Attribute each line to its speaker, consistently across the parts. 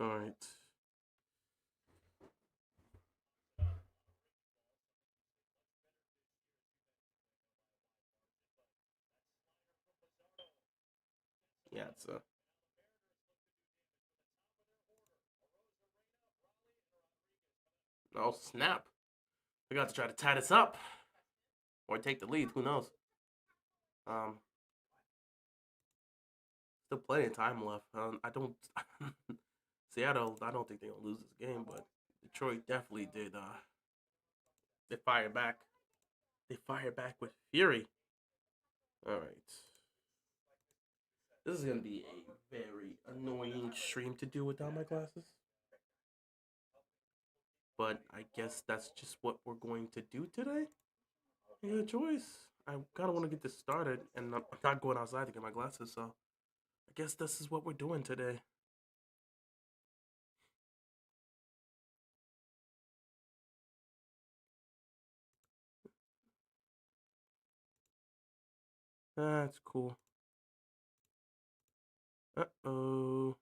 Speaker 1: All right. Yeah, it's a oh snap. We got to try to tie this up or take the lead. Who knows? Um, Still plenty of time left. I don't Seattle. I don't think they're gonna lose this game, but Detroit definitely did. They fired back. They fired back with fury. All right. This is gonna be a very annoying stream to do without my glasses. But I guess that's just what we're going to do today. Yeah, choice. I kind of want to get this started, and I'm not going outside to get my glasses, so I guess this is what we're doing today. That's cool. Uh-oh.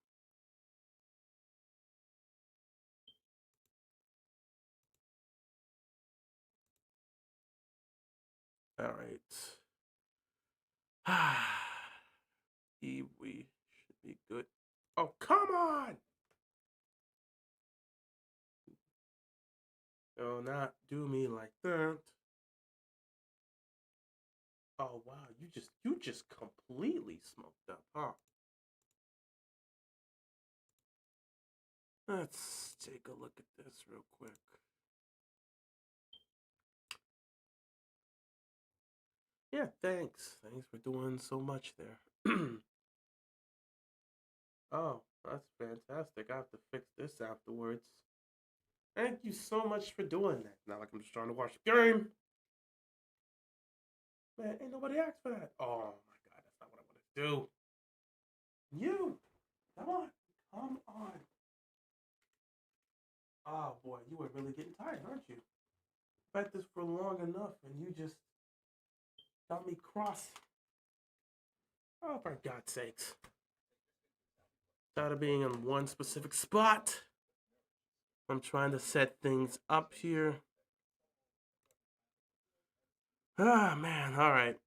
Speaker 1: All right. We should be good. Oh, come on! Oh, not do me like that. Oh wow, you just completely smoked up, huh? Let's take a look at this real quick. Yeah, thanks. Thanks for doing so much there. Oh, that's fantastic. I have to fix this afterwards. Thank you so much for doing that. Not like I'm just trying to watch the game. Man, ain't nobody asked for that. Oh my god, that's not what I want to do. You, come on, come on. Oh boy, you were really getting tired, aren't you? Bet this for long enough, and you just got me cross. Oh, for God's sakes. Tired of being in one specific spot. I'm trying to set things up here. Ah, man. All right.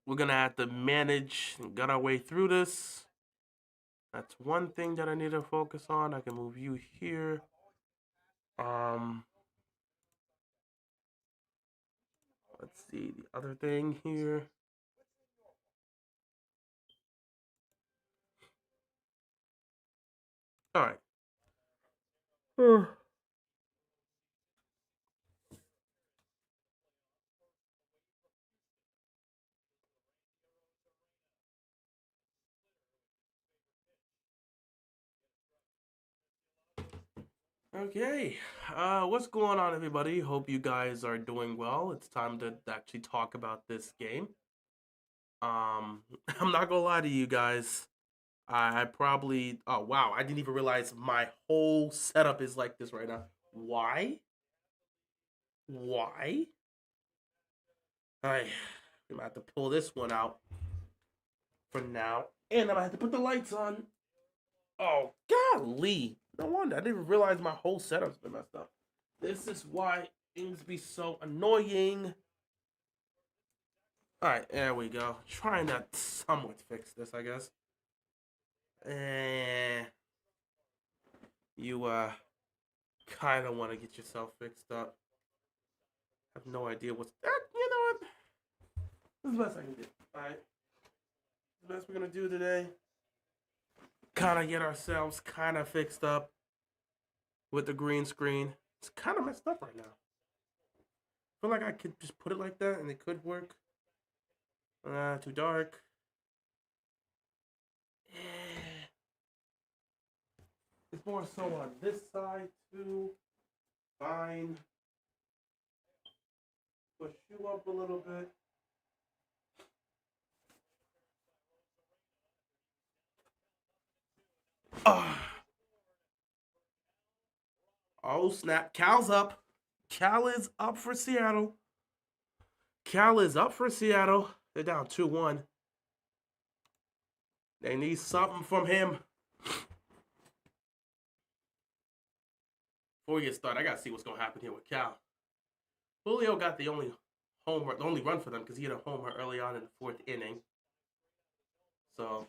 Speaker 1: We're going to have to manage and get our way through this. That's one thing that I need to focus on. I can move you here. Um, let's see the other thing here. All right. Okay, what's going on, everybody? Hope you guys are doing well. It's time to actually talk about this game. I'm not gonna lie to you guys. I probably, oh wow, I didn't even realize my whole setup is like this right now. Why? Why? I, I'm gonna have to pull this one out for now, and I'm gonna have to put the lights on. Oh, golly! No wonder I didn't even realize my whole setup's been messed up. This is why things be so annoying. All right, there we go. Trying to somewhat fix this, I guess. Eh, you kind of want to get yourself fixed up. I have no idea what's that. You know what? This is the best I can do. All right, the best we're gonna do today. Kind of get ourselves kind of fixed up with the green screen. It's kind of messed up right now. I feel like I could just put it like that and it could work. Too dark. Eh. It's more so on this side too. Fine. Push you up a little bit. Oh, oh snap. Cal's up. Cal is up for Seattle. Cal is up for Seattle. They're down 2-1. They need something from him. Before we get started, I gotta see what's gonna happen here with Cal. Julio got the only run for them because he had a homer early on in the fourth inning. So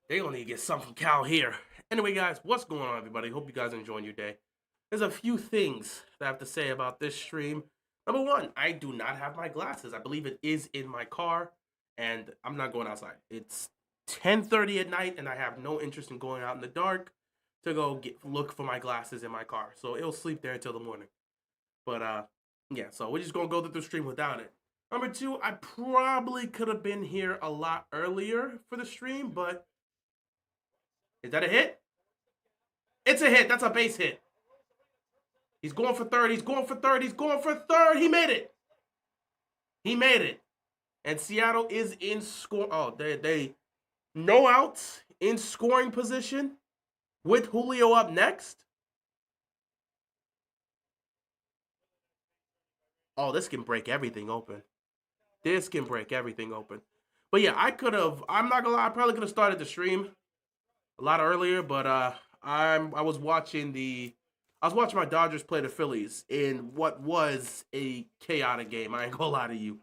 Speaker 1: they gonna need to get something from Cal here. Anyway, guys, what's going on, everybody? Hope you guys are enjoying your day. There's a few things that I have to say about this stream. Number one, I do not have my glasses. I believe it is in my car, and I'm not going outside. It's 10:30 at night, and I have no interest in going out in the dark to go look for my glasses in my car. So it'll sleep there until the morning. But yeah, so we're just gonna go through the stream without it. Number two, I probably could have been here a lot earlier for the stream, but is that a hit? It's a hit. That's a base hit. He's going for third. He's going for third. He's going for third. He made it. He made it. And Seattle is in score. Oh, they no outs in scoring position with Julio up next. Oh, this can break everything open. This can break everything open. But yeah, I'm not gonna lie, I probably could have started the stream a lot earlier, but I was watching my Dodgers play the Phillies in what was a chaotic game. I ain't gonna lie to you.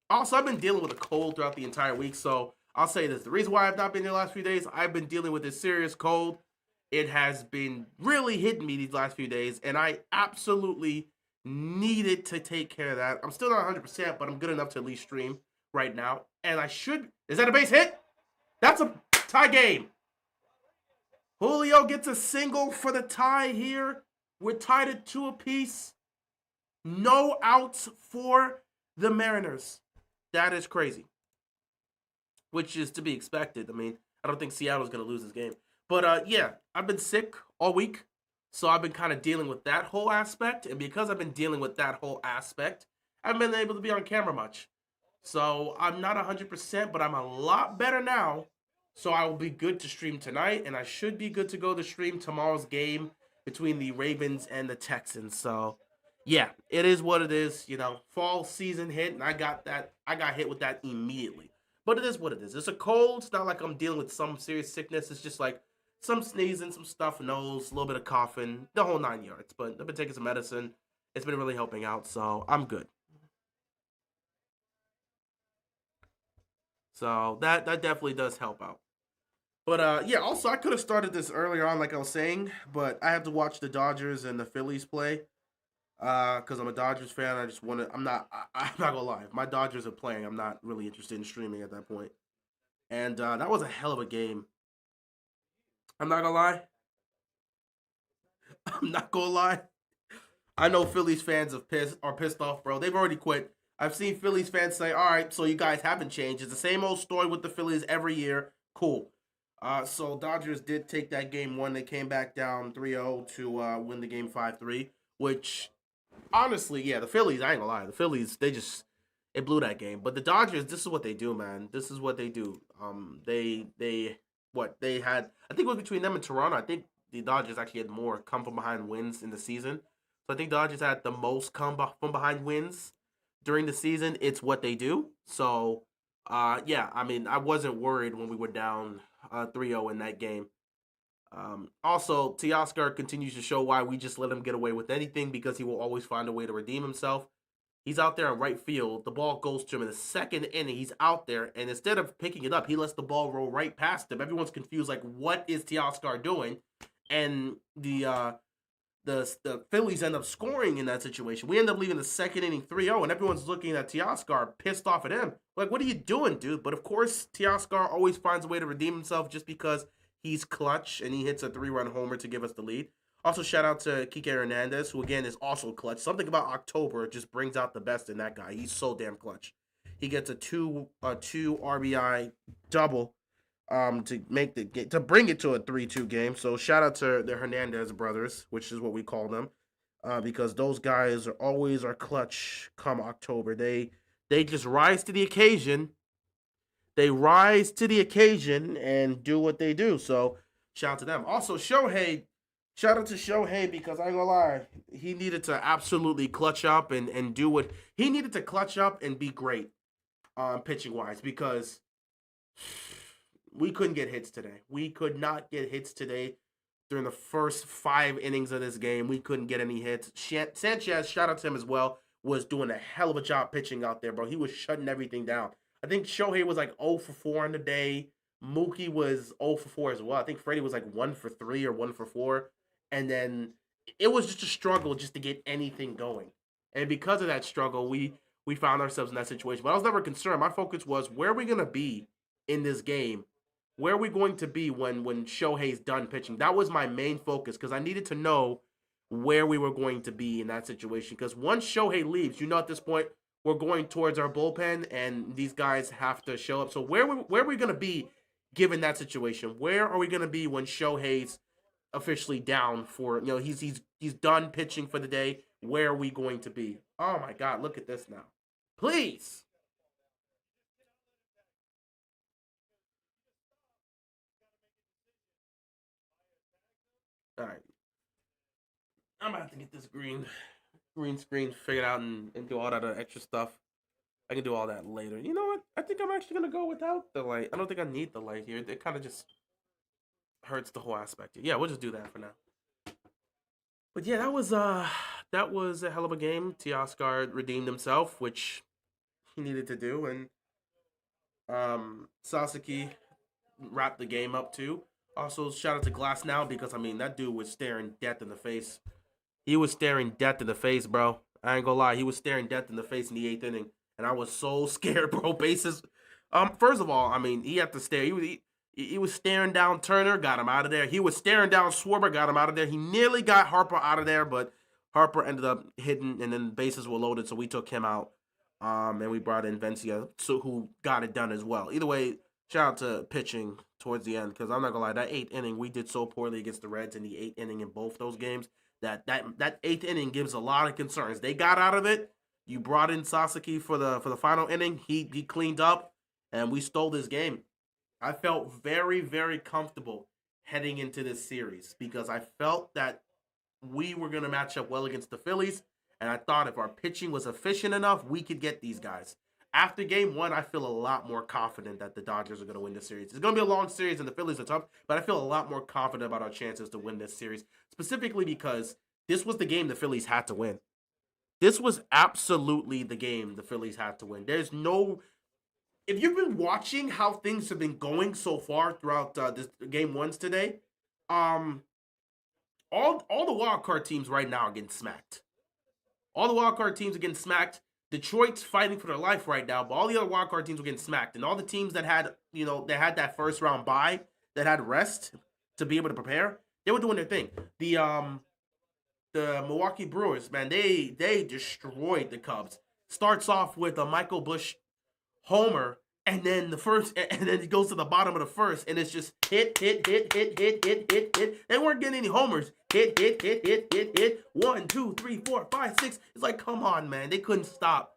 Speaker 1: Also, I've been dealing with a cold throughout the entire week, so I'll say this. The reason why I've not been here the last few days, I've been dealing with this serious cold. It has been really hitting me these last few days, and I absolutely needed to take care of that. I'm still not 100%, but I'm good enough to at least stream right now. And I should... Is that a base hit? That's a tie game. Julio gets a single for the tie here. We're tied at 2 apiece. No outs for the Mariners. That is crazy. Which is to be expected. I mean, I don't think Seattle's going to lose this game. But yeah, I've been sick all week. So I've been kind of dealing with that whole aspect. And because I've been dealing with that whole aspect, I haven't been able to be on camera much. So I'm not 100%, but I'm a lot better now. So I will be good to stream tonight. And I should be good to go to stream tomorrow's game between the Ravens and the Texans. So yeah, it is what it is. You know, fall season hit. And I got hit with that immediately. But it is what it is. It's a cold. It's not like I'm dealing with some serious sickness. It's just like some sneezing, some stuffed nose, a little bit of coughing, the whole 9 yards. But I've been taking some medicine. It's been really helping out, so I'm good. So that definitely does help out. But yeah, also I could have started this earlier on, like I was saying, but I have to watch the Dodgers and the Phillies play. Because I'm a Dodgers fan, I just want to. I'm not gonna lie. If my Dodgers are playing, I'm not really interested in streaming at that point. And that was a hell of a game. I'm not gonna lie. I'm not gonna lie. I know Phillies fans are pissed off, bro. They've already quit. I've seen Phillies fans say, "All right, so you guys haven't changed. It's the same old story with the Phillies every year. Cool." So Dodgers did take that game 1. They came back down 3-0 to win the game 5-3. Which, honestly, yeah, the Phillies. I ain't gonna lie. The Phillies, it blew that game. But the Dodgers, this is what they do, man. This is what they do. They had. I think it was between them and Toronto. I think the Dodgers actually had more come from behind wins in the season. So I think Dodgers had the most come from behind wins during the season. It's what they do. So, yeah, I mean, I wasn't worried when we were down 3-0 in that game. Also, Teoscar continues to show why we just let him get away with anything because he will always find a way to redeem himself. He's out there in right field. The ball goes to him in the second inning. He's out there, and instead of picking it up, he lets the ball roll right past him. Everyone's confused, like, what is Teoscar doing? And the Phillies end up scoring in that situation. We end up leaving the second inning 3-0, and everyone's looking at Teoscar, pissed off at him. Like, what are you doing, dude? But, of course, Teoscar always finds a way to redeem himself just because he's clutch, and he hits a 3-run homer to give us the lead. Also, shout out to Kike Hernandez, who, again, is also clutch. Something about October just brings out the best in that guy. He's so damn clutch. He gets a two RBI double to bring it to a 3-2 game. So, shout out to the Hernandez brothers, which is what we call them, because those guys are always our clutch come October. They just rise to the occasion. They rise to the occasion and do what they do. So, shout out to them. Also, Shohei. Shout out to Shohei because I ain't gonna lie, he needed to absolutely clutch up and do what he needed to clutch up and be great pitching wise because we couldn't get hits today. We could not get hits today. during the first 5 innings of this game. We couldn't get any hits. Sanchez, shout out to him as well, was doing a hell of a job pitching out there, bro. He was shutting everything down. I think Shohei was like 0 for 4 on the day. Mookie was 0 for 4 as well. I think Freddie was like 1 for 3 or 1 for 4. And then it was just a struggle just to get anything going. And because of that struggle, we found ourselves in that situation. But I was never concerned. My focus was, where are we going to be in this game? Where are we going to be when Shohei's done pitching? That was my main focus, because I needed to know where we were going to be in that situation. Because once Shohei leaves, at this point, we're going towards our bullpen, and these guys have to show up. So where are we going to be given that situation? Where are we going to be when Shohei's officially down for, he's done pitching for the day? Where are we going to be? Oh my God, look at this now. Please. All right. I'm about to get this green screen figured out and do all that extra stuff. I can do all that later. You know what? I think I'm actually going to go without the light. I don't think I need the light here. It kind of just hurts the whole aspect. Yeah, we'll just do that for now. But yeah, that was a hell of a game. Teoscar redeemed himself, which he needed to do, and Sasaki wrapped the game up too. Also, shout out to Glass now, because that dude was staring death in the face. He was staring death in the face, bro. I ain't gonna lie, he was staring death in the face in the 8th inning, and I was so scared, bro. Bases. First of all, he had to stare. He was staring down Turner, got him out of there. He was staring down Schwarber, got him out of there. He nearly got Harper out of there, but Harper ended up hitting, and then bases were loaded, so we took him out. And we brought in Vencia, who got it done as well. Either way, shout out to pitching towards the end, because I'm not gonna lie, that 8th inning, we did so poorly against the Reds in the 8th inning in both those games that 8th inning gives a lot of concerns. They got out of it. You brought in Sasaki for the final inning. He cleaned up, and we stole this game. I felt very, very comfortable heading into this series, because I felt that we were going to match up well against the Phillies, and I thought if our pitching was efficient enough, we could get these guys. After game 1, I feel a lot more confident that the Dodgers are going to win this series. It's going to be a long series, and the Phillies are tough, but I feel a lot more confident about our chances to win this series, specifically because this was the game the Phillies had to win. This was absolutely the game the Phillies had to win. There's no... If you've been watching how things have been going so far throughout this game 1s today, all the wild card teams right now are getting smacked. All the wild card teams are getting smacked. Detroit's fighting for their life right now, but all the other wild card teams were getting smacked. And all the teams that had, they had that first round bye, that had rest to be able to prepare, they were doing their thing. The Milwaukee Brewers, man, they destroyed the Cubs. Starts off with a Michael Busch homer, and then it goes to the bottom of the first, and it's just hit. They weren't getting any homers. Hit. 1, 2, 3, 4, 5, 6. It's like, come on, man. They couldn't stop.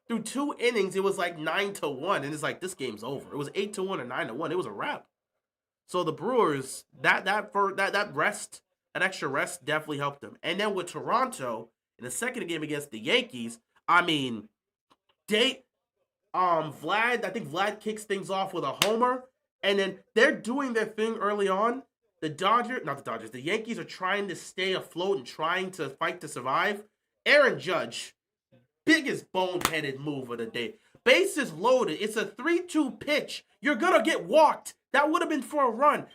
Speaker 1: Through 2 innings, it was like 9-1, and it's like, this game's over. It was 8-1 or 9-1. It was a wrap. So the Brewers, that rest, that extra rest definitely helped them. And then with Toronto in the second game against the Yankees, Vlad, I think Vlad kicks things off with a homer, and then they're doing their thing early on. The Yankees are trying to stay afloat and trying to fight to survive. Aaron Judge, biggest boneheaded move of the day. Bases loaded. It's a 3-2 pitch. You're gonna get walked. That would have been for a run.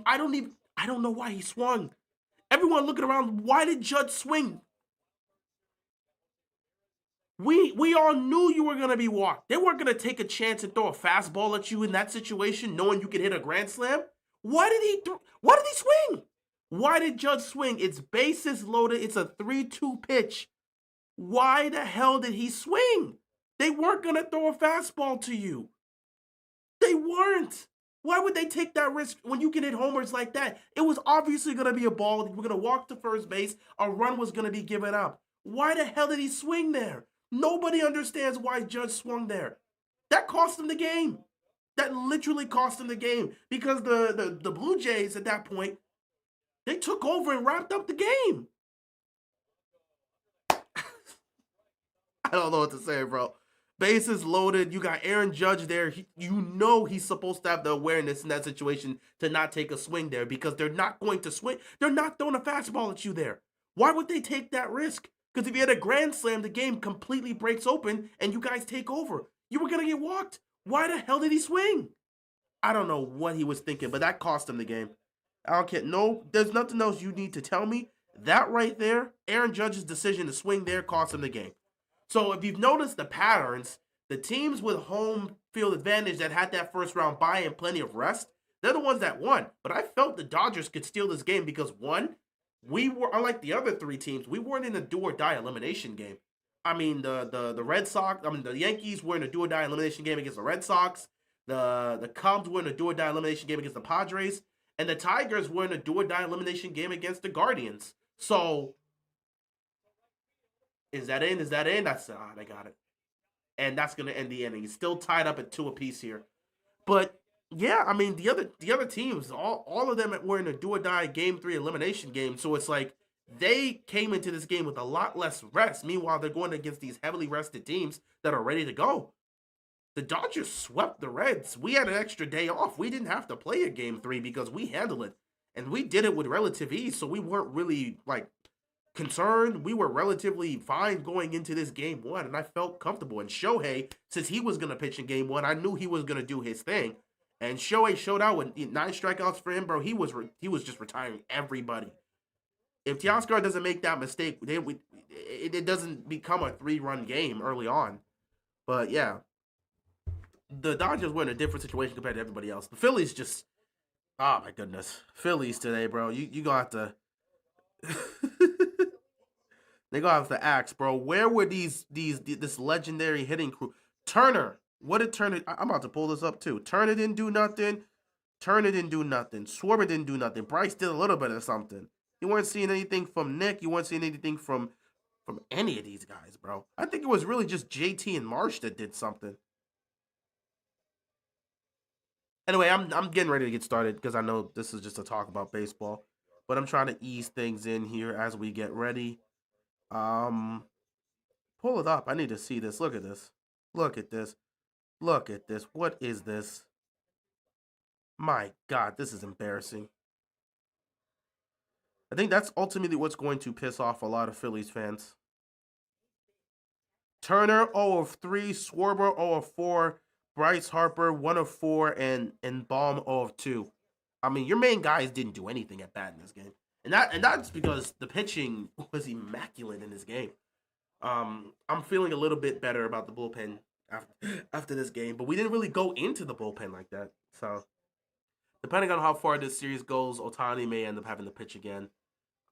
Speaker 1: I don't know why he swung. Everyone looking around, why did Judge swing? We all knew you were going to be walked. They weren't going to take a chance and throw a fastball at you in that situation, knowing you could hit a grand slam. Why did he swing? Why did Judge swing? It's bases loaded. It's a 3-2 pitch. Why the hell did he swing? They weren't going to throw a fastball to you. They weren't. Why would they take that risk when you can hit homers like that? It was obviously going to be a ball. We're going to walk to first base. A run was going to be given up. Why the hell did he swing there? Nobody understands why Judge swung there. That cost him the game. That literally cost him the game, because the Blue Jays at that point, they took over and wrapped up the game. I don't know what to say, bro. Bases loaded. You got Aaron Judge there. You know he's supposed to have the awareness in that situation to not take a swing there because they're not going to swing. They're not throwing a fastball at you there. Why would they take that risk? Because if you had a grand slam, the game completely breaks open and you guys take over. You were going to get walked. Why the hell did he swing? I don't know what he was thinking, but that cost him the game. I don't care. No, there's nothing else you need to tell me. That right there, Aaron Judge's decision to swing there cost him the game. So if you've noticed the patterns, the teams with home field advantage that had that first round bye and plenty of rest, they're the ones that won. But I felt the Dodgers could steal this game because one, we were unlike the other three teams, we weren't in a do or die elimination game. I mean the Red Sox, the Yankees were in a do or die elimination game against the Red Sox. The Cubs were in a do or die elimination game against the Padres, and the Tigers were in a do or die elimination game against the Guardians. So is that in? Is that in? They got it. And that's gonna end the inning. It's still tied up at 2 apiece here. But yeah, I mean the other teams, all of them were in a do or die game 3 elimination game. So it's like they came into this game with a lot less rest. Meanwhile, they're going against these heavily rested teams that are ready to go. The Dodgers swept the Reds. We had an extra day off. We didn't have to play a game 3 because we handled it. And we did it with relative ease, so we weren't really like concerned. We were relatively fine going into this game 1, and I felt comfortable. And Shohei, since he was going to pitch in game 1, I knew he was going to do his thing. And Shohei showed out with 9 strikeouts for him, bro. He was just retiring everybody. If Teoscar doesn't make that mistake, it doesn't become a 3-run game early on. But yeah, the Dodgers were in a different situation compared to everybody else. The Phillies just, oh my goodness, Phillies today, bro. You gonna have to, they gonna have to ask, bro. Where were this legendary hitting crew? Turner, what did Turner? I'm about to pull this up too. Turner didn't do nothing. Turner didn't do nothing. Schwarber didn't do nothing. Bryce did a little bit of something. You weren't seeing anything from Nick. You weren't seeing anything from any of these guys, bro. I think it was really just JT and Marsh that did something. Anyway, I'm getting ready to get started because I know this is just a talk about baseball, but I'm trying to ease things in here as we get ready. Um, Pull it up. I need to see this. Look at this. Look at this. Look at this. What is this? My God, this is embarrassing. I think that's ultimately what's going to piss off a lot of Phillies fans. Turner 0 of 3, Schwarber 0 of 4, Bryce Harper 1 of 4, and Baum 0 of 2. I mean, your main guys didn't do anything at bat in this game, and that's because the pitching was immaculate in this game. I'm feeling a little bit better about the bullpen after this game, but we didn't really go into the bullpen like that. So, depending on how far this series goes, Otani may end up having to pitch again.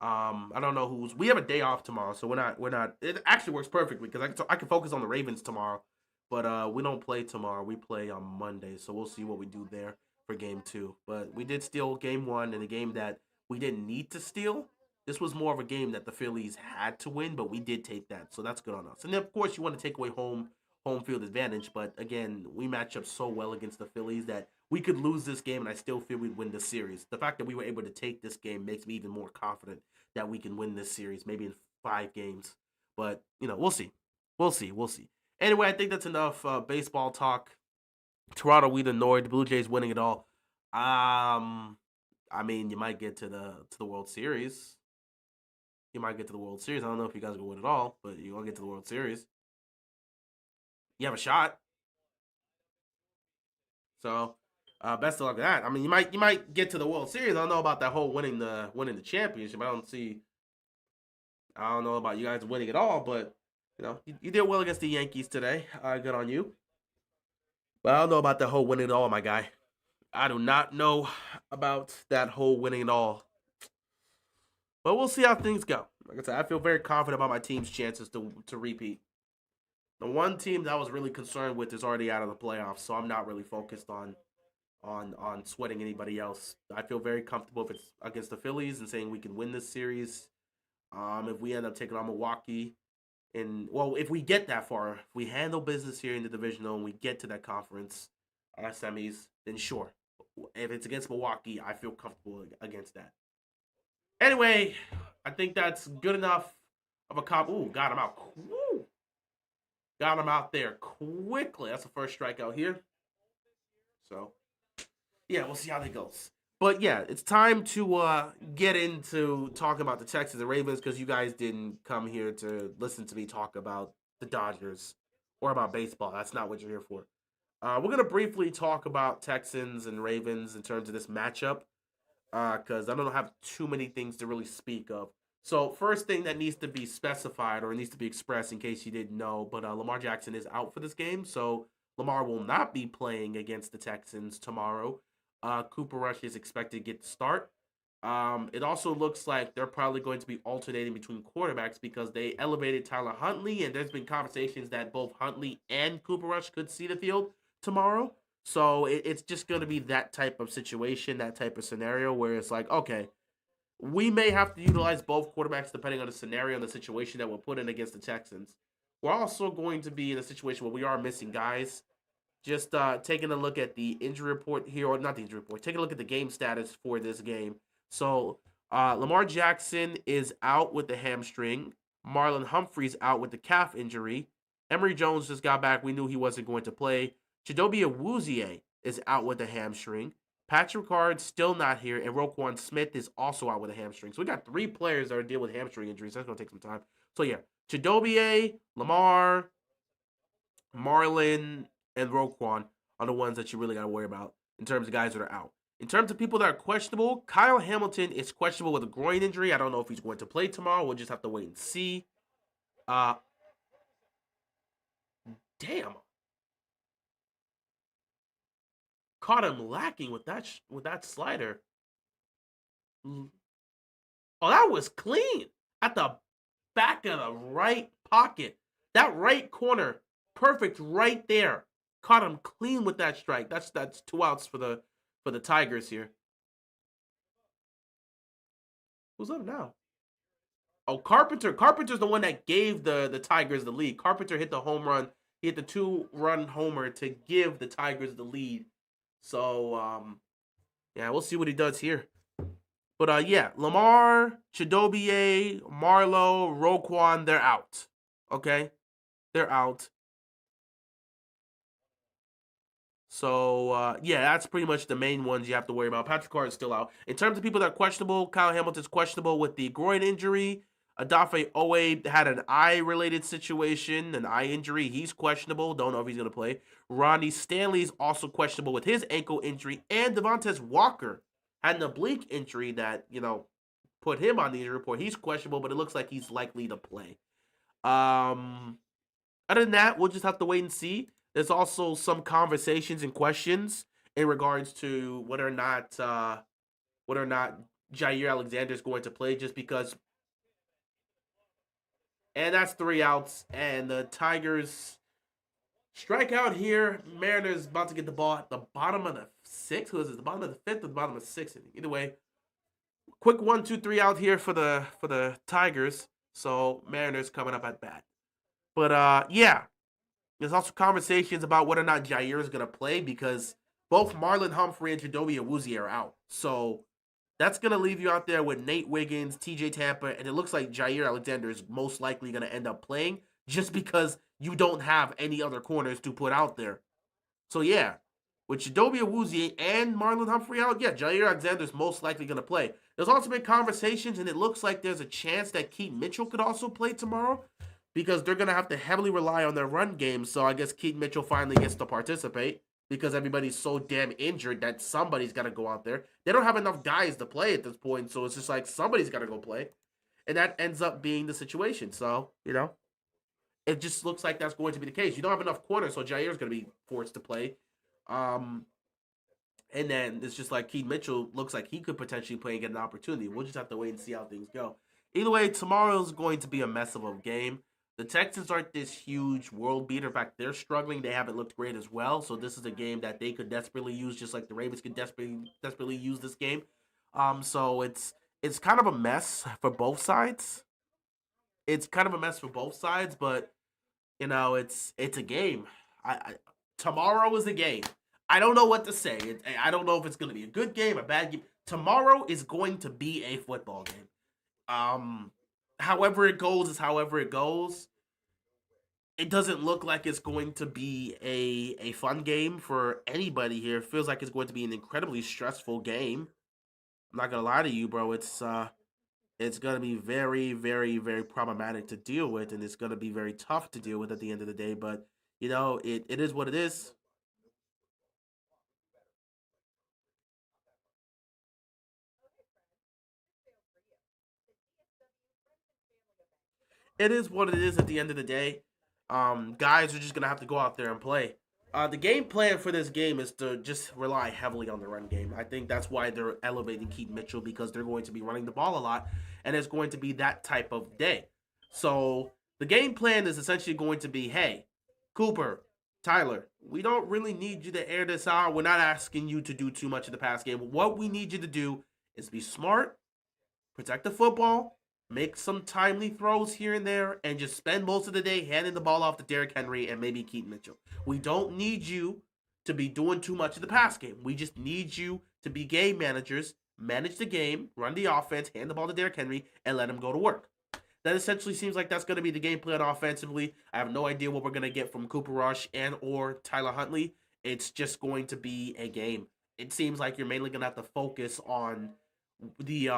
Speaker 1: I don't know who's. We have a day off tomorrow, so we're not. It actually works perfectly because I can focus on the Ravens tomorrow, but we don't play tomorrow. We play on Monday, so we'll see what we do there for game 2. But we did steal game 1 in a game that we didn't need to steal. This was more of a game that the Phillies had to win, but we did take that, so that's good on us. And then, of course, you want to take away home field advantage, but again, we match up so well against the Phillies that we could lose this game, and I still feel we'd win this series. The fact that we were able to take this game makes me even more confident that we can win this series, maybe in 5 games. But we'll see, we'll see, we'll see. Anyway, I think that's enough baseball talk. Toronto, we annoyed. The Blue Jays winning it all. I mean, you might get to the World Series. You might get to the World Series. I don't know if you guys are gonna win it all, but you're gonna get to the World Series. You have a shot. So, best of luck with that. I mean, you might get to the World Series. I don't know about that whole winning the championship. I don't know about you guys winning it all, but you did well against the Yankees today. Good on you. But I don't know about the whole winning it all, my guy. I do not know about that whole winning it all. But we'll see how things go. Like I said, I feel very confident about my team's chances to repeat. The one team that I was really concerned with is already out of the playoffs, so I'm not really focused on sweating anybody else. I feel very comfortable if it's against the Phillies and saying we can win this series. If we end up taking on Milwaukee, if we get that far, if we handle business here in the divisional and we get to that conference semis, then sure. If it's against Milwaukee, I feel comfortable against that. Anyway, I think that's good enough of a comp. Ooh, God, I'm out. Woo. Got him out there quickly. That's the first strikeout here. So, yeah, we'll see how that goes. But yeah, it's time to get into talking about the Texans and Ravens because you guys didn't come here to listen to me talk about the Dodgers or about baseball. That's not what you're here for. We're gonna briefly talk about Texans and Ravens in terms of this matchup because I don't have too many things to really speak of. So first thing that needs to be specified or needs to be expressed in case you didn't know, but Lamar Jackson is out for this game, so Lamar will not be playing against the Texans tomorrow. Cooper Rush is expected to get the start. It also looks like they're probably going to be alternating between quarterbacks because they elevated Tyler Huntley, and there's been conversations that both Huntley and Cooper Rush could see the field tomorrow. So it's just going to be that type of situation, that type of scenario where it's like, okay, we may have to utilize both quarterbacks depending on the scenario and the situation that we're put in against the Texans. We're also going to be in a situation where we are missing guys. Just taking a look at the injury report here, or not the injury report, taking a look at the game status for this game. So Lamar Jackson is out with the hamstring. Marlon Humphrey's out with the calf injury. Emory Jones just got back. We knew he wasn't going to play. Chidobe Awuzie is out with a hamstring. Patrick Ricard still not here, and Roquan Smith is also out with a hamstring. So we got 3 players that are dealing with hamstring injuries. That's going to take some time. So yeah, Chidobe, Lamar, Marlon, and Roquan are the ones that you really got to worry about in terms of guys that are out. In terms of people that are questionable, Kyle Hamilton is questionable with a groin injury. I don't know if he's going to play tomorrow. We'll just have to wait and see. Uh, damn, caught him lacking with that slider. Oh, that was clean at the back of the right pocket. That right corner, perfect right there. Caught him clean with that strike. That's 2 outs for the Tigers here. Who's up now? Oh, Carpenter. Carpenter's the one that gave the Tigers the lead. Carpenter hit the home run. He hit the 2-run homer to give the Tigers the lead. So yeah, we'll see what he does here. But yeah, Lamar, Chidobe, Marlowe, Roquan, they're out. Okay? They're out. So yeah, that's pretty much the main ones you have to worry about. Patrick Carr is still out. In terms of people that are questionable, Kyle Hamilton's questionable with the groin injury. Adafe Owe had an eye-related situation, an eye injury. He's questionable. Don't know if he's going to play. Ronnie Stanley's also questionable with his ankle injury. And Devontae Walker had an oblique injury that, put him on the injury report. He's questionable, but it looks like he's likely to play. Other than that, we'll just have to wait and see. There's also some conversations and questions in regards to whether or not Jair Alexander is going to play, just because. And that's 3 outs, and the Tigers strike out here. Mariners about to get the ball at the bottom of the 6th. Who is it? The bottom of the 5th or the bottom of the 6th? Either way, quick 1, 2, 3 out here for the Tigers. So Mariners coming up at bat. But yeah, there's also conversations about whether or not Jair is going to play because both Marlon Humphrey and Chidobe Awuzie are out. So that's going to leave you out there with Nate Wiggins, TJ Tampa, and it looks like Jair Alexander is most likely going to end up playing just because you don't have any other corners to put out there. So yeah, with Chidobe Awuzie and Marlon Humphrey out, yeah, Jair Alexander is most likely going to play. There's also been conversations, and it looks like there's a chance that Keaton Mitchell could also play tomorrow, because they're going to have to heavily rely on their run game. So I guess Keaton Mitchell finally gets to participate because everybody's so damn injured that somebody's got to go out there. They don't have enough guys to play at this point, so it's just like somebody's got to go play. And that ends up being the situation. So, it just looks like that's going to be the case. You don't have enough corners, so Jair's going to be forced to play. And then it's just like Keaton Mitchell looks like he could potentially play and get an opportunity. We'll just have to wait and see how things go. Either way, tomorrow's going to be a mess of a game. The Texans aren't this huge world beater. In fact, they're struggling. They haven't looked great as well. So this is a game that they could desperately use, just like the Ravens could desperately use this game. So it's kind of a mess for both sides. It's kind of a mess for both sides, but it's a game. Tomorrow is a game. I don't know what to say. I don't know if it's going to be a good game, a bad game. Tomorrow is going to be a football game. However it goes is however it goes. it doesn't look like it's going to be a fun game for anybody here. It feels like it's going to be an incredibly stressful game. I'm not gonna lie to you, bro. It's gonna be very, very, very problematic to deal with, and it's gonna be very tough to deal with at the end of the day. But it is what it is. It is what it is at the end of the day. Guys are just gonna have to go out there and play. The game plan for this game is to just rely heavily on the run game. I think that's why they're elevating Keaton Mitchell because they're going to be running the ball a lot, and it's going to be that type of day. So the game plan is essentially going to be, hey, Cooper, Tyler, we don't really need you to air this out. We're not asking you to do too much of the pass game. What we need you to do is be smart, protect the football, make some timely throws here and there, and just spend most of the day handing the ball off to Derrick Henry and maybe Keaton Mitchell. We don't need you to be doing too much of the pass game. We just need you to be game managers, manage the game, run the offense, hand the ball to Derrick Henry, and let him go to work. That essentially seems like that's going to be the game plan offensively. I have no idea what we're going to get from Cooper Rush and or Tyler Huntley. It's just going to be a game. It seems like you're mainly going to have to focus on the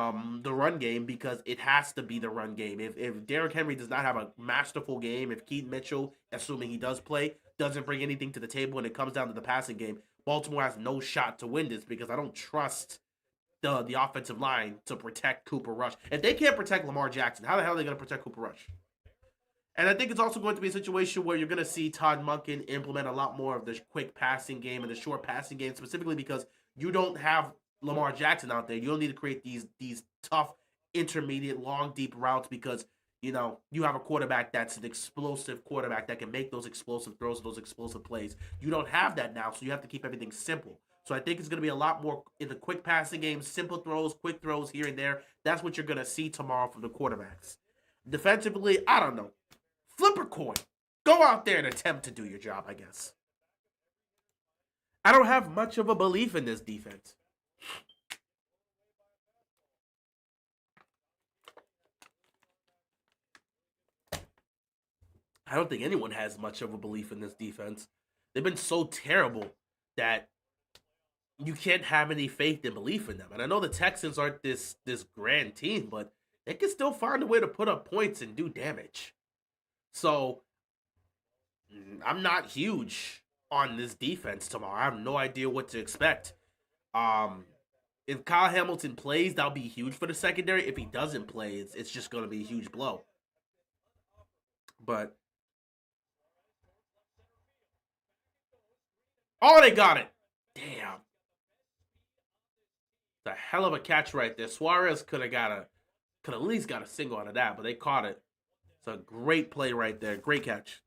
Speaker 1: run game because it has to be the run game. If Derrick Henry does not have a masterful game, if Keaton Mitchell, assuming he does play, doesn't bring anything to the table and it comes down to the passing game, Baltimore has no shot to win this because I don't trust the offensive line to protect Cooper Rush. If they can't protect Lamar Jackson, how the hell are they going to protect Cooper Rush? And I think it's also going to be a situation where you're going to see Todd Monken implement a lot more of the quick passing game and the short passing game, specifically because you don't have Lamar Jackson out there. You don't need to create these tough, intermediate, long, deep routes because you have a quarterback that's an explosive quarterback that can make those explosive throws, those explosive plays. You don't have that now, so you have to keep everything simple. So I think it's going to be a lot more in the quick passing game, simple throws, quick throws here and there. That's what you're going to see tomorrow from the quarterbacks. Defensively, I don't know. Flip a coin. Go out there and attempt to do your job, I guess. I don't have much of a belief in this defense. I don't think anyone has much of a belief in this defense. They've been so terrible that you can't have any faith and belief in them. And I know the Texans aren't this grand team, but they can still find a way to put up points and do damage. So I'm not huge on this defense tomorrow. I have no idea what to expect. Um, if Kyle Hamilton plays, that'll be huge for the secondary. If he doesn't play, it's just going to be a huge blow. But oh, they got it. Damn, the hell of a catch right there. Suarez could at least got a single out of that, but they caught it. It's a great play right there. Great catch.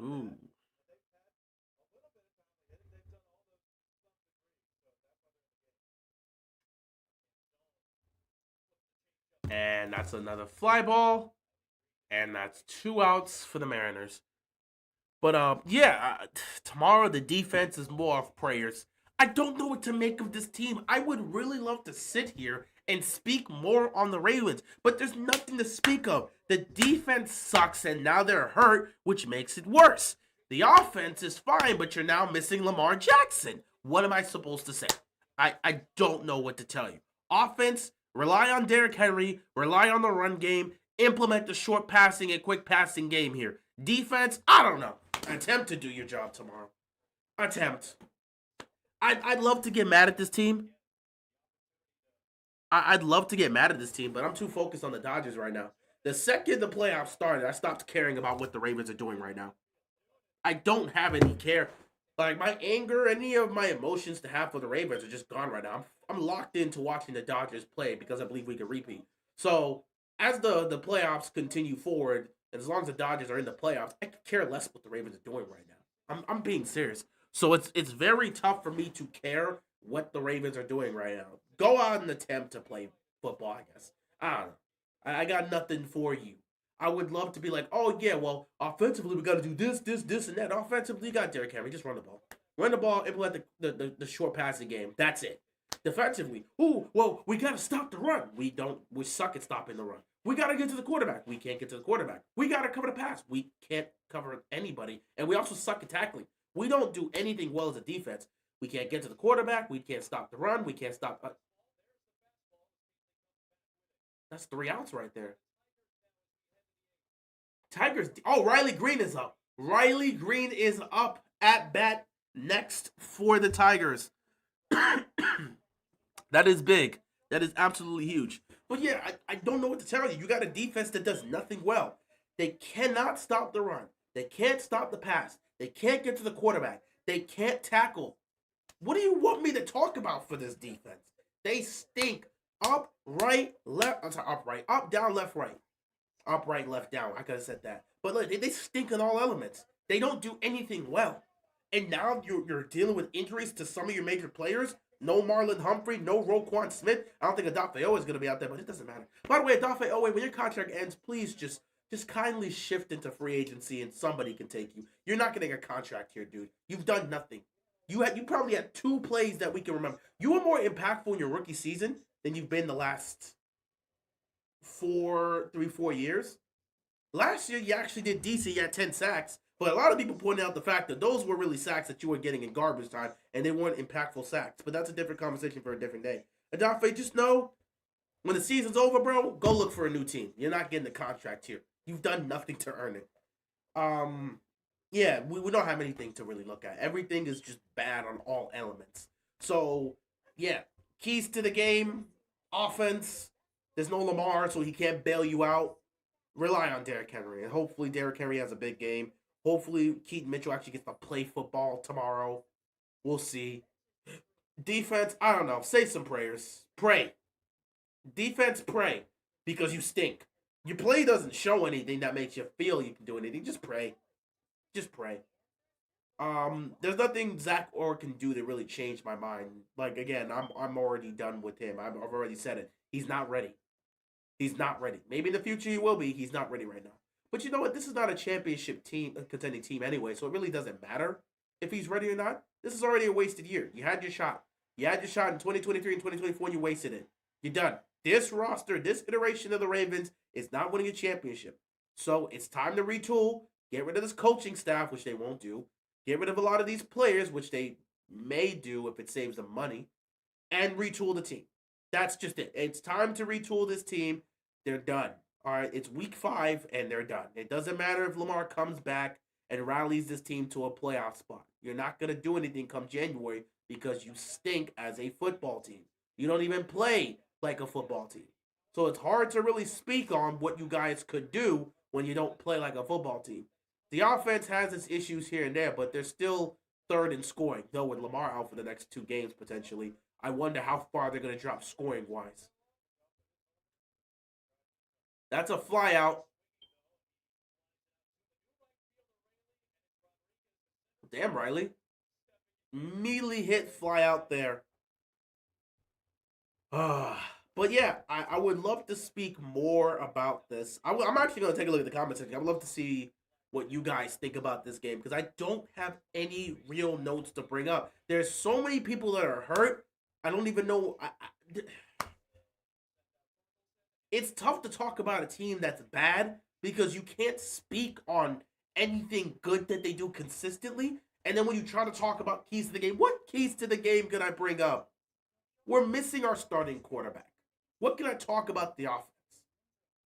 Speaker 1: Ooh. And that's another fly ball. And that's 2 outs for the Mariners. But yeah, tomorrow the defense is more of prayers. I don't know what to make of this team. I would really love to sit here and speak more on the Ravens, but there's nothing to speak of. The defense sucks, and now they're hurt, which makes it worse. The offense is fine, but you're now missing Lamar Jackson. What am I supposed to say? I don't know what to tell you. Offense, rely on Derrick Henry, rely on the run game, implement the short passing and quick passing game here. Defense, I don't know. Attempt to do your job tomorrow. Attempt. I'd love to get mad at this team. I'd love to get mad at this team, but I'm too focused on the Dodgers right now. The second the playoffs started, I stopped caring about what the Ravens are doing right now. I don't have any care. Like my anger, any of my emotions to have for the Ravens are just gone right now. I'm locked into watching the Dodgers play because I believe we can repeat. So as the playoffs continue forward, and as long as the Dodgers are in the playoffs, I could care less what the Ravens are doing right now. I'm being serious. So it's very tough for me to care what the Ravens are doing right now. Go out and attempt to play football, I guess. I don't know. I got nothing for you. I would love to be like, oh yeah, well, offensively we got to do this, and that. Offensively, you got Derrick Henry, just run the ball, implement the short passing game. That's it. Defensively, ooh, well, we got to stop the run. We suck at stopping the run. We got to get to the quarterback. We can't get to the quarterback. We got to cover the pass. We can't cover anybody, and we also suck at tackling. We don't do anything well as a defense. We can't get to the quarterback. We can't stop the run. We can't stop. That's 3 outs right there. Tigers. Oh, Riley Green is up. Riley Green is up at bat next for the Tigers. That is big. That is absolutely huge. But yeah, I don't know what to tell you. You got a defense that does nothing well. They cannot stop the run. They can't stop the pass. They can't get to the quarterback. They can't tackle. What do you want me to talk about for this defense? They stink. Up, right, left. I'm sorry, up, right. Up, down, left, right. Up, right, left, down. I could have said that. But look, they stink in all elements. They don't do anything well. And now you're dealing with injuries to some of your major players. No Marlon Humphrey, no Roquan Smith. I don't think Odafe Owe is going to be out there, but it doesn't matter. By the way, Odafe Owe, when your contract ends, please just kindly shift into free agency and somebody can take you. You're not getting a contract here, dude. You've done nothing. You probably had 2 plays that we can remember. You were more impactful in your rookie season than you've been the last 4 years. Last year, you actually did decent. You had 10 sacks. But a lot of people pointed out the fact that those were really sacks that you were getting in garbage time, and they weren't impactful sacks. But that's a different conversation for a different day. Odafe, just know, when the season's over, bro, go look for a new team. You're not getting the contract here. You've done nothing to earn it. Yeah, we don't have anything to really look at. Everything is just bad on all elements. So, yeah, keys to the game, offense. There's no Lamar, so he can't bail you out. Rely on Derrick Henry, and hopefully Derrick Henry has a big game. Hopefully Keaton Mitchell actually gets to play football tomorrow. We'll see. Defense, I don't know. Say some prayers. Pray. Defense, pray. Because you stink. Your play doesn't show anything that makes you feel you can do anything. Just pray. Just pray. There's nothing Zach Orr can do to really change my mind. Like, again, I'm already done with him. I've already said it. He's not ready. He's not ready. Maybe in the future he will be. He's not ready right now. But you know what? This is not a championship team, a contending team anyway, so it really doesn't matter if he's ready or not. This is already a wasted year. You had your shot. You had your shot in 2023 and 2024, and you wasted it. You're done. This roster, this iteration of the Ravens is not winning a championship. So it's time to retool, get rid of this coaching staff, which they won't do, get rid of a lot of these players, which they may do if it saves them money, and retool the team. That's just it. It's time to retool this team. They're done. All right, it's week 5, and they're done. It doesn't matter if Lamar comes back and rallies this team to a playoff spot. You're not going to do anything come January because you stink as a football team. You don't even play like a football team. So it's hard to really speak on what you guys could do when you don't play like a football team. The offense has its issues here and there, but they're still third in scoring, though with Lamar out for the next 2 games potentially. I wonder how far they're going to drop scoring-wise. That's a fly out. Damn, Riley. Immediately hit fly out there. But yeah, I would love to speak more about this. I'm actually going to take a look at the comment section. I would love to see what you guys think about this game because I don't have any real notes to bring up. There's so many people that are hurt. I don't even know. It's tough to talk about a team that's bad because you can't speak on anything good that they do consistently. And then when you try to talk about keys to the game, what keys to the game can I bring up? We're missing our starting quarterback. What can I talk about the offense?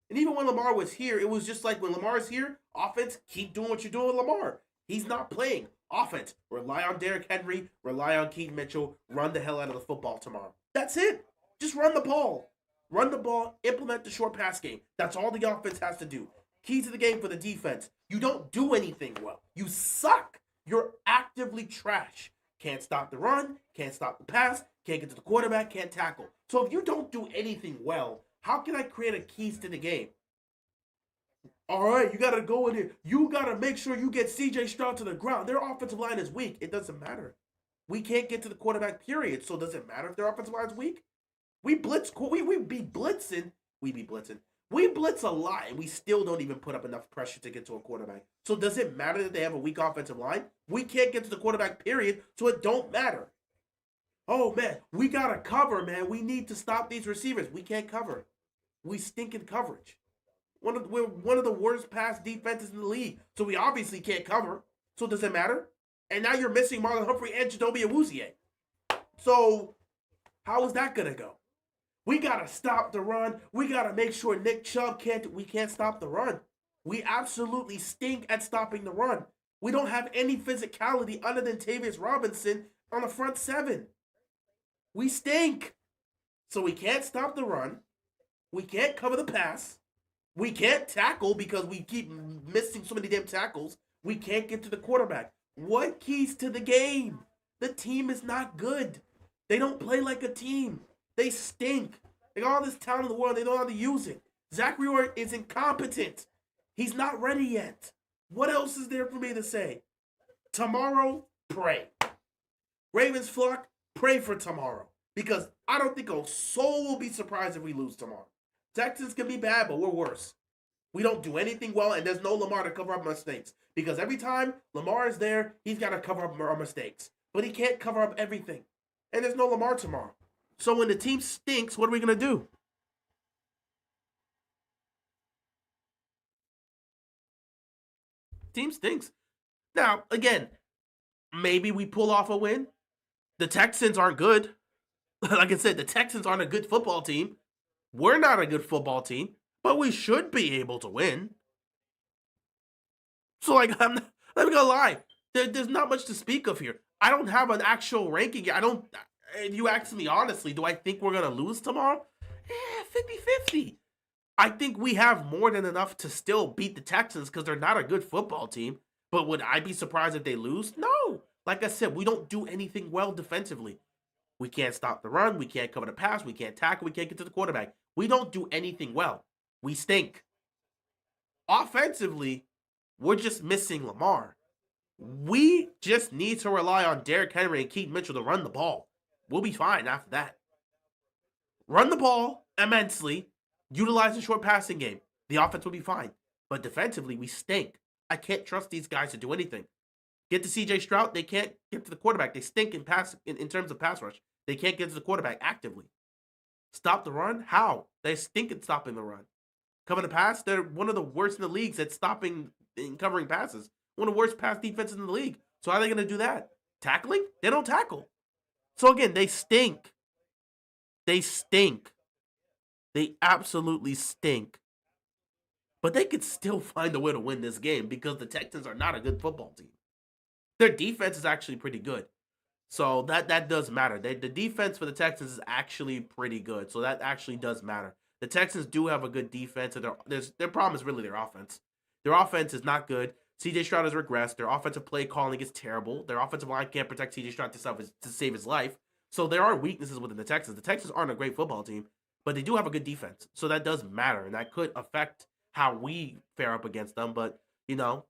Speaker 1: And even when Lamar was here, it was just like when Lamar's here, offense, keep doing what you're doing with Lamar. He's not playing. Offense, rely on Derrick Henry, rely on Keaton Mitchell, run the hell out of the football tomorrow. That's it. Just run the ball. Run the ball, implement the short pass game. That's all the offense has to do. Key to the game for the defense. You don't do anything well. You suck. You're actively trash. Can't stop the run, can't stop the pass, can't get to the quarterback, can't tackle. So if you don't do anything well, how can I create a keys to the game? All right, you got to go in here. You got to make sure you get C.J. Stroud to the ground. Their offensive line is weak. It doesn't matter. We can't get to the quarterback, period. So does it matter if their offensive line is weak? We be blitzing. We blitz a lot, and we still don't even put up enough pressure to get to a quarterback. So does it matter that they have a weak offensive line? We can't get to the quarterback, period, so it don't matter. Oh, man, we got to cover, man. We need to stop these receivers. We can't cover. We stink in coverage. We're one of the worst pass defenses in the league, so we obviously can't cover. So does it matter? And now you're missing Marlon Humphrey and Jadobi Awuzie. So how is that going to go? We got to stop the run. We got to make sure Nick Chubb we can't stop the run. We absolutely stink at stopping the run. We don't have any physicality other than Tavius Robinson on the front seven. We stink. So we can't stop the run. We can't cover the pass. We can't tackle because we keep missing so many damn tackles. We can't get to the quarterback. What keys to the game? The team is not good. They don't play like a team. They stink. They got all this talent in the world. They don't know how to use it. Zachary Orr is incompetent. He's not ready yet. What else is there for me to say? Tomorrow, pray. Ravens flock, pray for tomorrow. Because I don't think a soul will be surprised if we lose tomorrow. Texans can be bad, but we're worse. We don't do anything well, and there's no Lamar to cover up mistakes. Because every time Lamar is there, he's got to cover up our mistakes. But he can't cover up everything. And there's no Lamar tomorrow. So when the team stinks, what are we going to do? Team stinks. Now, again, maybe we pull off a win. The Texans aren't good. Like I said, the Texans aren't a good football team. We're not a good football team, but we should be able to win. So, like, I'm not going to lie. There's not much to speak of here. I don't have an actual ranking. If you ask me honestly, do I think we're going to lose tomorrow? 50-50. I think we have more than enough to still beat the Texans because they're not a good football team. But would I be surprised if they lose? No. Like I said, we don't do anything well defensively. We can't stop the run. We can't cover the pass. We can't tackle. We can't get to the quarterback. We don't do anything well. We stink. Offensively, we're just missing Lamar. We just need to rely on Derrick Henry and Keaton Mitchell to run the ball. We'll be fine after that. Run the ball immensely. Utilize the short passing game. The offense will be fine. But defensively, we stink. I can't trust these guys to do anything. Get to C.J. Stroud, they can't get to the quarterback. They stink in terms of pass rush. They can't get to the quarterback actively. Stop the run? How? They stink at stopping the run. Cover the pass? They're one of the worst in the leagues at stopping and covering passes. One of the worst pass defenses in the league. So how are they going to do that? Tackling? They don't tackle. So again, they stink. They stink. They absolutely stink. But they could still find a way to win this game because the Texans are not a good football team. Their defense is actually pretty good. So that does matter. The defense for the Texans is actually pretty good. So that actually does matter. The Texans do have a good defense. And their problem is really their offense. Their offense is not good. C.J. Stroud has regressed. Their offensive play calling is terrible. Their offensive line can't protect C.J. Stroud to save his life. So there are weaknesses within the Texans. The Texans aren't a great football team, but they do have a good defense. So that does matter, and that could affect how we fare up against them. But,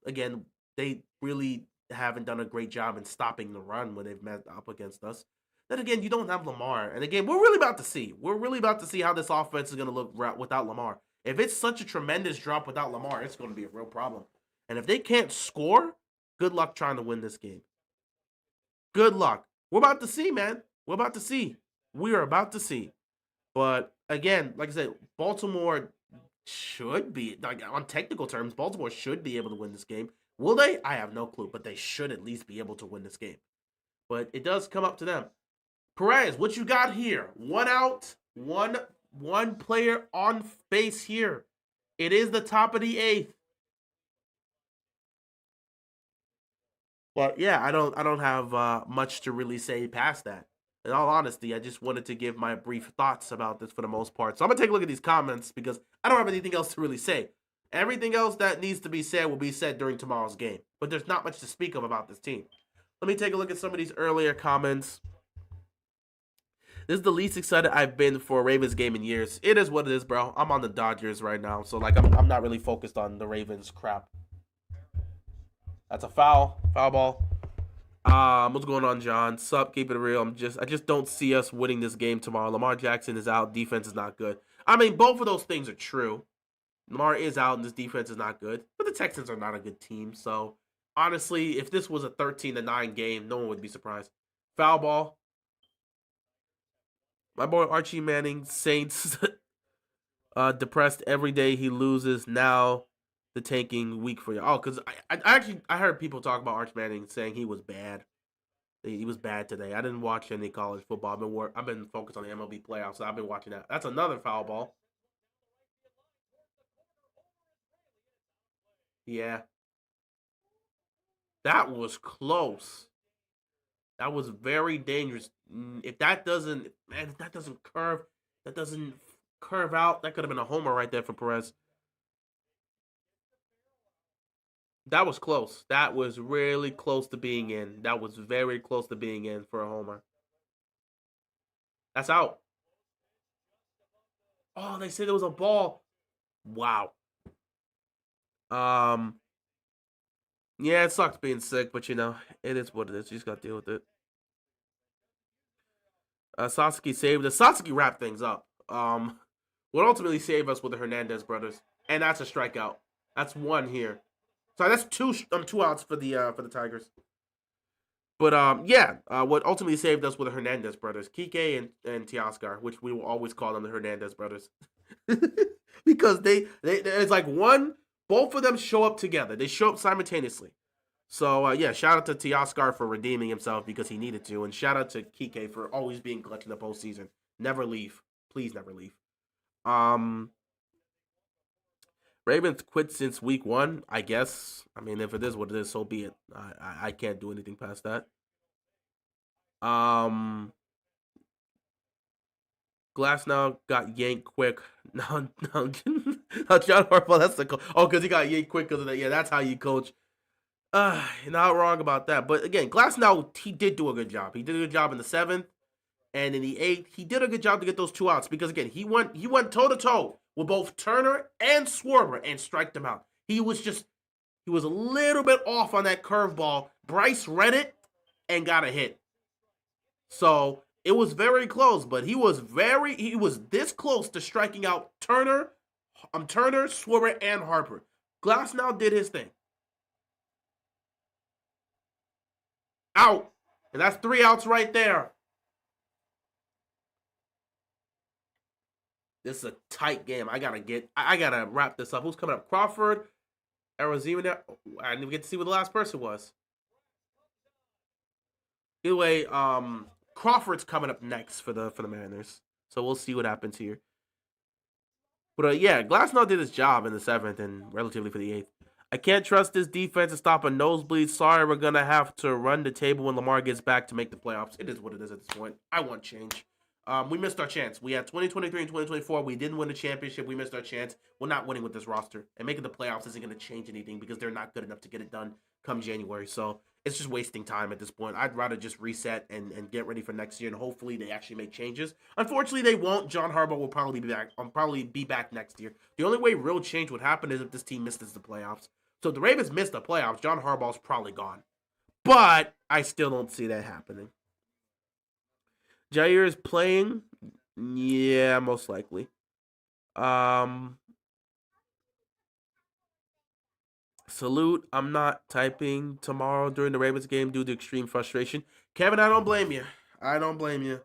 Speaker 1: again, they really haven't done a great job in stopping the run when they've met up against us. Then again, you don't have Lamar. And again, we're really about to see. We're really about to see how this offense is going to look without Lamar. If it's such a tremendous drop without Lamar, it's going to be a real problem. And if they can't score, good luck trying to win this game. Good luck. We're about to see, man. We're about to see. We are about to see. But again, like I said, Baltimore should be, like on technical terms, Baltimore should be able to win this game. Will they? I have no clue, but they should at least be able to win this game. But it does come up to them. Perez, what you got here? One out, one player on base here. It is the top of the eighth. But yeah, I don't have much to really say past that. In all honesty, I just wanted to give my brief thoughts about this for the most part. So I'm gonna take a look at these comments because I don't have anything else to really say. Everything else that needs to be said will be said during tomorrow's game. But there's not much to speak of about this team. Let me take a look at some of these earlier comments. This is the least excited I've been for a Ravens game in years. It is what it is, bro. I'm on the Dodgers right now, so like I'm not really focused on the Ravens crap. That's a foul ball. What's going on, John? Sup, keep it real. I just don't see us winning this game tomorrow. Lamar Jackson is out. Defense is not good. I mean, both of those things are true. Lamar is out, and this defense is not good. But the Texans are not a good team. So honestly, if this was a 13-9 game, no one would be surprised. Foul ball. My boy Archie Manning, Saints, depressed every day he loses. Now the tanking week for you. Oh, because I heard people talk about Archie Manning saying he was bad. He was bad today. I didn't watch any college football. I've been focused on the MLB playoffs, so I've been watching that. That's another foul ball. Yeah, that was close. That was very dangerous. If that doesn't, man, if that doesn't curve out, that could have been a homer right there for Perez. That was close. That was really close to being in. That was very close to being in for a homer. That's out. Oh, they said it was a ball. Wow. Um. Yeah, it sucks being sick, but it is what it is. You just got to deal with it. Sasaki saved us. Sasaki wrapped things up. What ultimately saved us with the Hernandez brothers, and that's a strikeout. That's one here. So that's two outs for the Tigers. But yeah, what ultimately saved us were the Hernandez brothers, Kike and Teoscar, which we will always call them the Hernandez brothers, because they it's like both of them show up together. They show up simultaneously. So yeah, shout out to Teoscar for redeeming himself because he needed to, and shout out to Kike for always being clutch in the postseason. Never leave, please never leave. Um, Ravens quit since week one, I guess. I mean, if it is what it is, so be it. I can't do anything past that. Um, Glass now got yanked quick. No, John Harbaugh. That's the coach. Oh, because he got yanked quick because of that. Yeah, that's how you coach. You're not wrong about that. But again, Glass now he did do a good job. He did a good job in the seventh and in the eighth. He did a good job to get those two outs because again, he went toe to toe with both Turner and Swerver and striked them out. He was a little bit off on that curveball. Bryce read it and got a hit. So it was very close, but he was this close to striking out Turner, Swerver, and Harper. Glass now did his thing. Out. And that's three outs right there. This is a tight game. I gotta wrap this up. Who's coming up? Crawford, Arizona. I didn't even get to see what the last person was. Either way, Crawford's coming up next for the Mariners. So we'll see what happens here. But yeah, Glasnow did his job in the seventh and relatively for the eighth. I can't trust this defense to stop a nosebleed. Sorry, we're gonna have to run the table when Lamar gets back to make the playoffs. It is what it is at this point. I want change. We missed our chance. We had 2023 and 2024. We didn't win the championship. We missed our chance. We're not winning with this roster. And making the playoffs isn't going to change anything because they're not good enough to get it done come January. So it's just wasting time at this point. I'd rather just reset and get ready for next year. And hopefully they actually make changes. Unfortunately, they won't. John Harbaugh will probably be back. Probably be back next year. The only way real change would happen is if this team misses the playoffs. So if the Ravens miss the playoffs, John Harbaugh's probably gone. But I still don't see that happening. Jair is playing. Yeah, most likely. Um, Salute. I'm not typing tomorrow during the Ravens game due to extreme frustration. Kevin, I don't blame you. I don't blame you.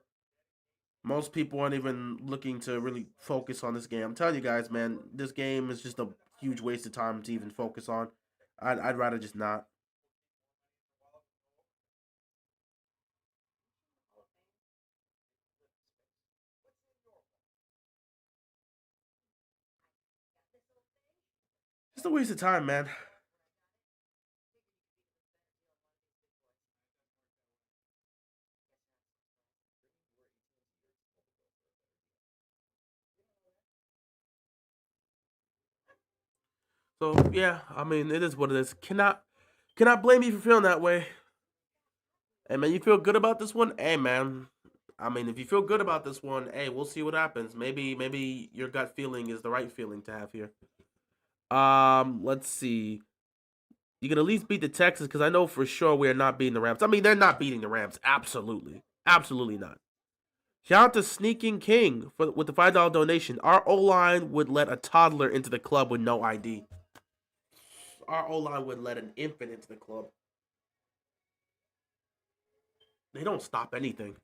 Speaker 1: Most people aren't even looking to really focus on this game. I'm telling you guys, man, this game is just a huge waste of time to even focus on. I'd rather just not. Just a waste of time, man. So yeah, I mean, it is what it is. Cannot blame you for feeling that way. Hey man, you feel good about this one? Hey man, I mean, if you feel good about this one, hey, we'll see what happens. Maybe your gut feeling is the right feeling to have here. Let's see. You can at least beat the Texans because I know for sure we are not beating the Rams. I mean, they're not beating the Rams. Absolutely, absolutely not. Shout out to Sneaking King with the $5 donation. Our O line would let a toddler into the club with no ID. Our O line would let an infant into the club. They don't stop anything.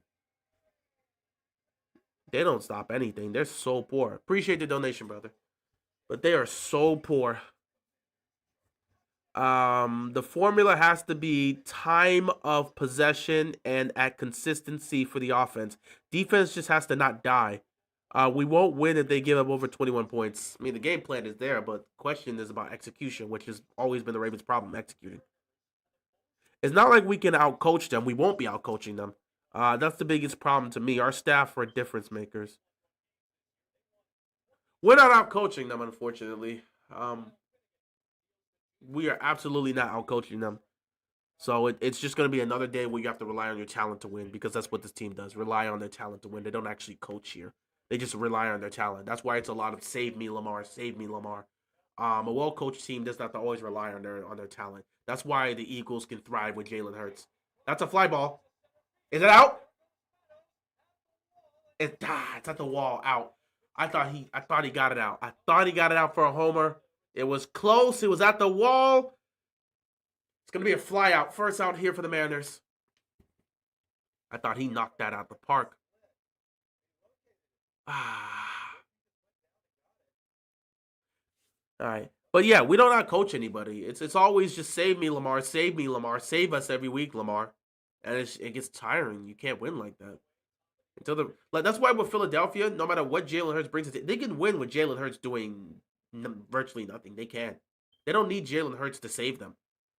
Speaker 1: They don't stop anything. They're so poor. Appreciate the donation, brother. But they are so poor. The formula has to be time of possession and at consistency for the offense. Defense just has to not die. We won't win if they give up over 21 points. I mean, the game plan is there, but the question is about execution, which has always been the Ravens' problem, executing. It's not like we can outcoach them. We won't be outcoaching them. That's the biggest problem to me. Our staff are difference makers. We're not outcoaching them, unfortunately. We are absolutely not outcoaching them. So it's just going to be another day where you have to rely on your talent to win, because that's what this team does. Rely on their talent to win. They don't actually coach here. They just rely on their talent. That's why it's a lot of save me, Lamar, save me, Lamar. A well-coached team does not have to always rely on their talent. That's why the Eagles can thrive with Jalen Hurts. That's a fly ball. Is it out? It's at the wall, out. I thought he got it out. I thought he got it out for a homer. It was close. It was at the wall. It's going to be a fly out. First out here for the Mariners. I thought he knocked that out the park. All right. But yeah, we don't coach anybody. It's always just save me, Lamar. Save me, Lamar. Save us every week, Lamar. And it gets tiring. You can't win like that. That's why with Philadelphia, no matter what Jalen Hurts brings, they can win with Jalen Hurts doing virtually nothing. They can. They don't need Jalen Hurts to save them.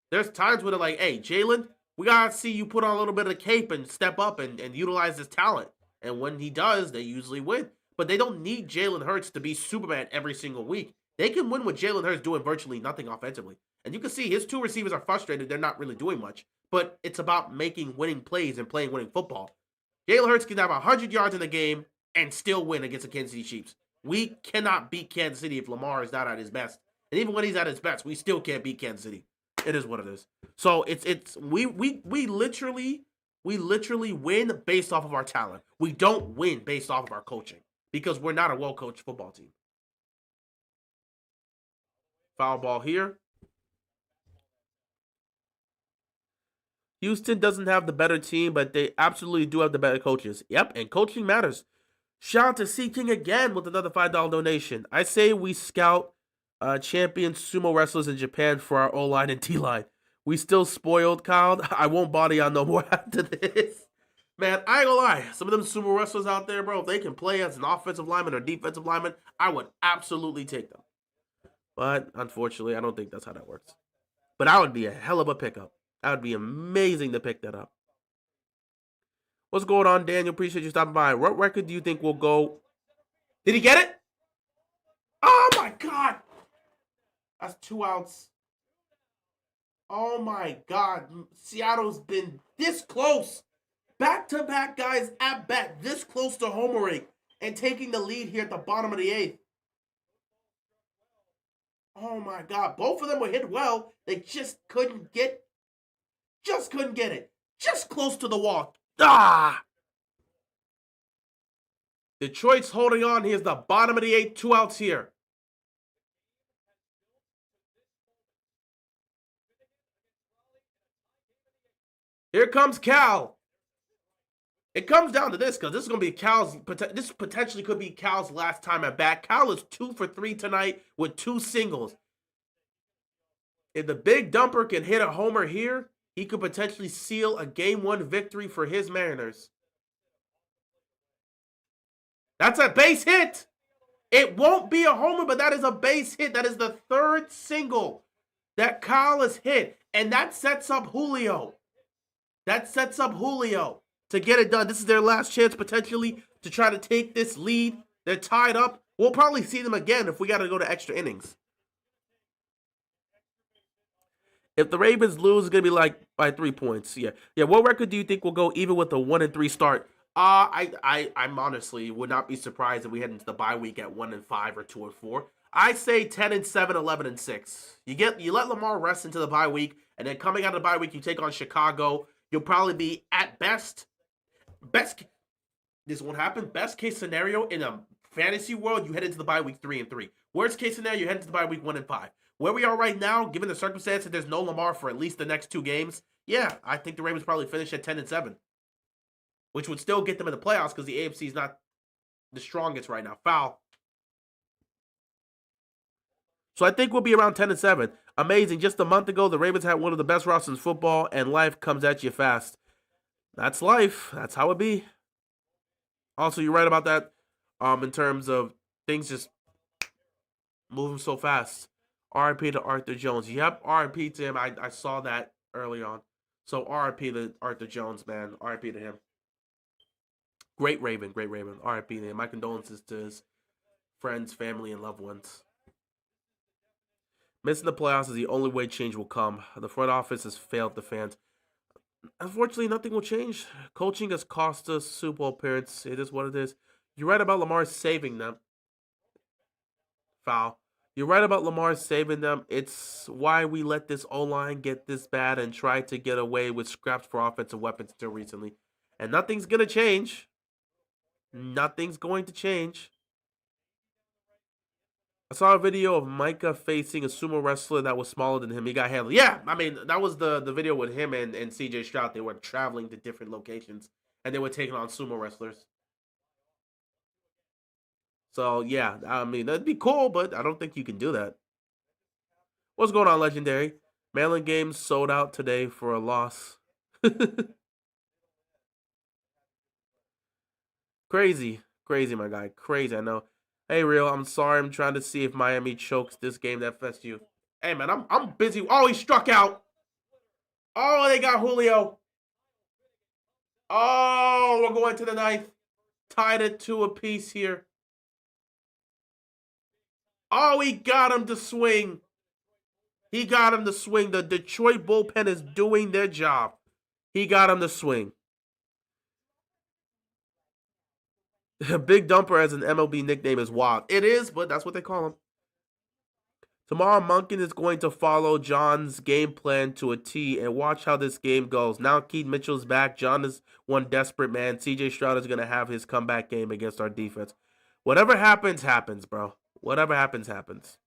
Speaker 1: There's times where they're like, hey, Jalen, we got to see you put on a little bit of cape and step up and utilize his talent. And when he does, they usually win. But they don't need Jalen Hurts to be Superman every single week. They can win with Jalen Hurts doing virtually nothing offensively. And you can see his two receivers are frustrated. They're not really doing much. But it's about making winning plays and playing winning football. Jalen Hurts can have 100 yards in the game and still win against the Kansas City Chiefs. We cannot beat Kansas City if Lamar is not at his best. And even when he's at his best, we still can't beat Kansas City. It is what it is. So we literally win based off of our talent. We don't win based off of our coaching because we're not a well-coached football team. Foul ball here. Houston doesn't have the better team, but they absolutely do have the better coaches. Yep, and coaching matters. Shout out to C King again with another $5 donation. I say we scout champion sumo wrestlers in Japan for our O-line and D-line. We still spoiled, Kyle. I won't body on no more after this. Man, I ain't gonna lie. Some of them sumo wrestlers out there, bro, if they can play as an offensive lineman or defensive lineman, I would absolutely take them. But unfortunately, I don't think that's how that works. But that would be a hell of a pickup. That would be amazing to pick that up. What's going on, Daniel? Appreciate you stopping by. What record do you think will go? Did he get it? Oh, my God. That's 2 outs. Oh, my God. Seattle's been this close. Back-to-back guys at bat this close to homering and taking the lead here at the bottom of the 8th. Oh, my God. Both of them were hit well. They just couldn't get it. Just close to the wall. Detroit's holding on. Here's the bottom of the 8th. 2 outs here. Here comes Cal. It comes down to this because this is going to be this potentially could be Cal's last time at bat. Cal is 2 for 3 tonight with 2 singles. If the big dumper can hit a homer here, he could potentially seal a Game 1 victory for his Mariners. That's a base hit. It won't be a homer, but that is a base hit. That is the 3rd single that Kyle has hit. And that sets up Julio. To get it done. This is their last chance potentially to try to take this lead. They're tied up. We'll probably see them again if we got to go to extra innings. If the Ravens lose, it's going to be like by 3 points. Yeah. What record do you think will go even with a 1-3 start? I'm honestly would not be surprised if we head into the bye week at 1-5 or 2-4. I say 10-7, 11-6. You let Lamar rest into the bye week, and then coming out of the bye week, you take on Chicago. You'll probably be at best This won't happen. Best case scenario in a fantasy world, you head into the bye week 3-3. Worst case scenario, you head into the bye week 1-5. Where we are right now, given the circumstances, there's no Lamar for at least the next 2 games. Yeah, I think the Ravens probably finish at 10-7, which would still get them in the playoffs because the AFC is not the strongest right now. Foul. So I think we'll be around 10-7. Amazing. Just a month ago, the Ravens had one of the best rosters in football, and life comes at you fast. That's life. That's how it be. Also, you're right about that. In terms of things just moving so fast. RIP to Arthur Jones. Yep, RIP to him. I saw that early on. So RIP to Arthur Jones, man. RIP to him. Great Raven, great Raven. RIP to him. My condolences to his friends, family, and loved ones. Missing the playoffs is the only way change will come. The front office has failed the fans. Unfortunately, nothing will change. Coaching has cost us Super Bowl appearance. It is what it is. You're right about Lamar saving them. Foul. You're right about Lamar saving them. It's why we let this O-line get this bad and try to get away with scraps for offensive weapons until recently. And nothing's going to change. Nothing's going to change. I saw a video of Micah facing a sumo wrestler that was smaller than him. He got handled. Yeah, I mean, that was the video with him and CJ Stroud. They were traveling to different locations, and they were taking on sumo wrestlers. So, yeah, I mean, that'd be cool, but I don't think you can do that. What's going on, Legendary? Maryland games sold out today for a loss. Crazy. Crazy, my guy. Crazy, I know. Hey, Real, I'm sorry. I'm trying to see if Miami chokes this game that fest you. Hey, man, I'm busy. Oh, he struck out. Oh, they got Julio. Oh, we're going to the ninth. Tied it 2 apiece here. Oh, he got him to swing. He got him to swing. The Detroit bullpen is doing their job. He got him to swing. Big Dumper as an MLB nickname is wild. It is, but that's what they call him. Tomorrow, Monken is going to follow John's game plan to a T and watch how this game goes. Now Keith Mitchell's back. John is one desperate man. CJ Stroud is going to have his comeback game against our defense. Whatever happens, happens, bro. Whatever happens, happens.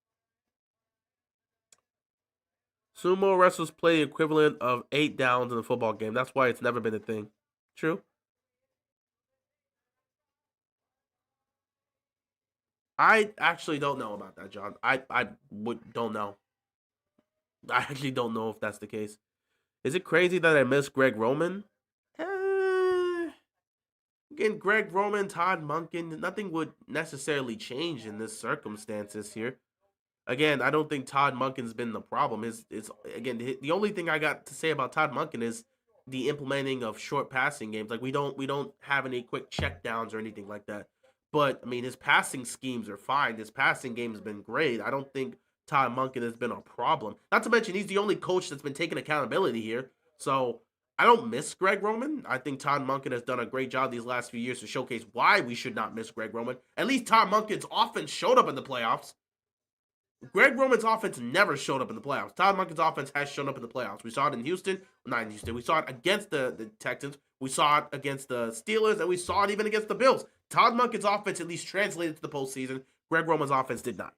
Speaker 1: Sumo wrestlers play the equivalent of 8 downs in a football game. That's why it's never been a thing. True. I actually don't know about that, John. I don't know. I actually don't know if that's the case. Is it crazy that I miss Greg Roman? Again, Greg Roman, Todd Monken, nothing would necessarily change in this circumstances here. Again, I don't think Todd Monken's been the problem. Is again the only thing I got to say about Todd Monken is the implementing of short passing games. Like we don't have any quick check downs or anything like that. But I mean, his passing schemes are fine. His passing game has been great. I don't think Todd Monken has been a problem. Not to mention, he's the only coach that's been taking accountability here. So I don't miss Greg Roman. I think Todd Monken has done a great job these last few years to showcase why we should not miss Greg Roman. At least Todd Monken's offense showed up in the playoffs. Greg Roman's offense never showed up in the playoffs. Todd Monken's offense has shown up in the playoffs. We saw it in Houston, not in Houston. We saw it against the Texans. We saw it against the Steelers, and we saw it even against the Bills. Todd Monken's offense at least translated to the postseason. Greg Roman's offense did not.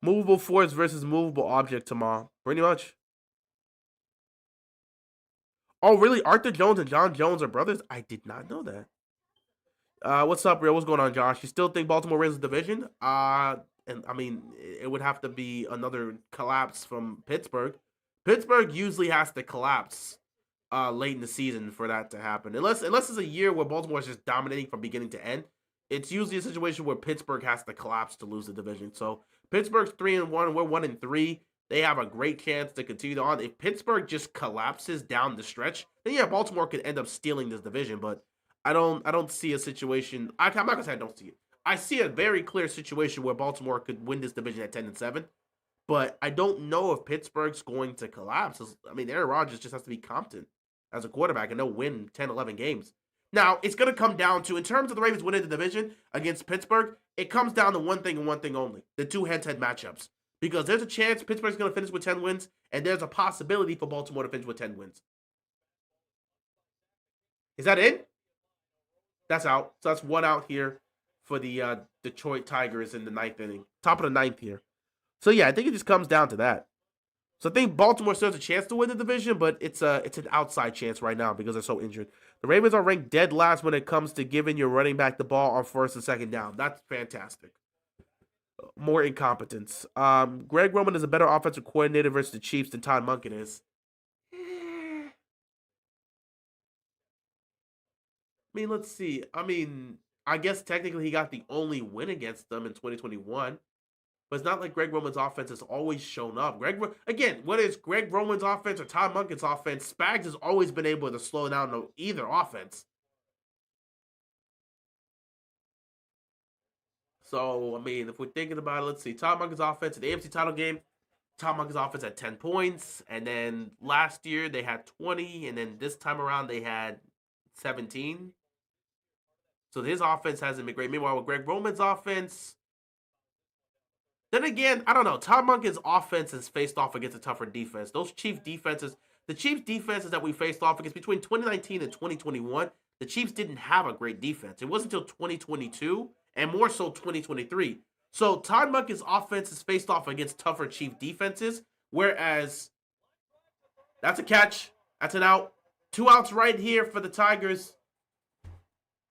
Speaker 1: Movable force versus movable object tomorrow. Pretty much. Oh, really? Arthur Jones and John Jones are brothers? I did not know that. What's up, real? What's going on, Josh? You still think Baltimore wins the division? And I mean, it would have to be another collapse from Pittsburgh. Pittsburgh usually has to collapse late in the season for that to happen. Unless it's a year where Baltimore is just dominating from beginning to end. It's usually a situation where Pittsburgh has to collapse to lose the division. So Pittsburgh's 3-1, we're 1-3. They have a great chance to continue on. If Pittsburgh just collapses down the stretch, then yeah, Baltimore could end up stealing this division. But I don't see a situation. I'm not gonna say I don't see it. I see a very clear situation where Baltimore could win this division at 10-7. But I don't know if Pittsburgh's going to collapse. I mean, Aaron Rodgers just has to be competent as a quarterback and they'll win 10, 11 games. Now, it's going to come down to, in terms of the Ravens winning the division against Pittsburgh, it comes down to one thing and one thing only, the two head-to-head matchups. Because there's a chance Pittsburgh's going to finish with 10 wins, and there's a possibility for Baltimore to finish with 10 wins. Is that in? That's out. So that's one out here for the Detroit Tigers in the ninth inning. Top of the ninth here. So yeah, I think it just comes down to that. So I think Baltimore still has a chance to win the division, but it's an outside chance right now because they're so injured. The Ravens are ranked dead last when it comes to giving your running back the ball on first and second down. That's fantastic. More incompetence. Greg Roman is a better offensive coordinator versus the Chiefs than Todd Monken is. I mean, let's see. I mean, I guess technically he got the only win against them in 2021. But it's not like Greg Roman's offense has always shown up. Again, whether it's Greg Roman's offense or Todd Monken's offense, Spags has always been able to slow down either offense. So, I mean, if we're thinking about it, let's see. Todd Monken's offense in the AFC title game, Todd Monken's offense had 10 points. And then last year they had 20. And then this time around they had 17. So his offense hasn't been great. Meanwhile, with Greg Roman's offense, then again, I don't know. Todd Monken's offense has faced off against a tougher defense. Those Chiefs defenses, the Chiefs defenses that we faced off against between 2019 and 2021, the Chiefs didn't have a great defense. It wasn't until 2022 and more so 2023. So Todd Monken's offense is faced off against tougher Chief defenses, whereas that's a catch. That's an out. 2 outs right here for the Tigers.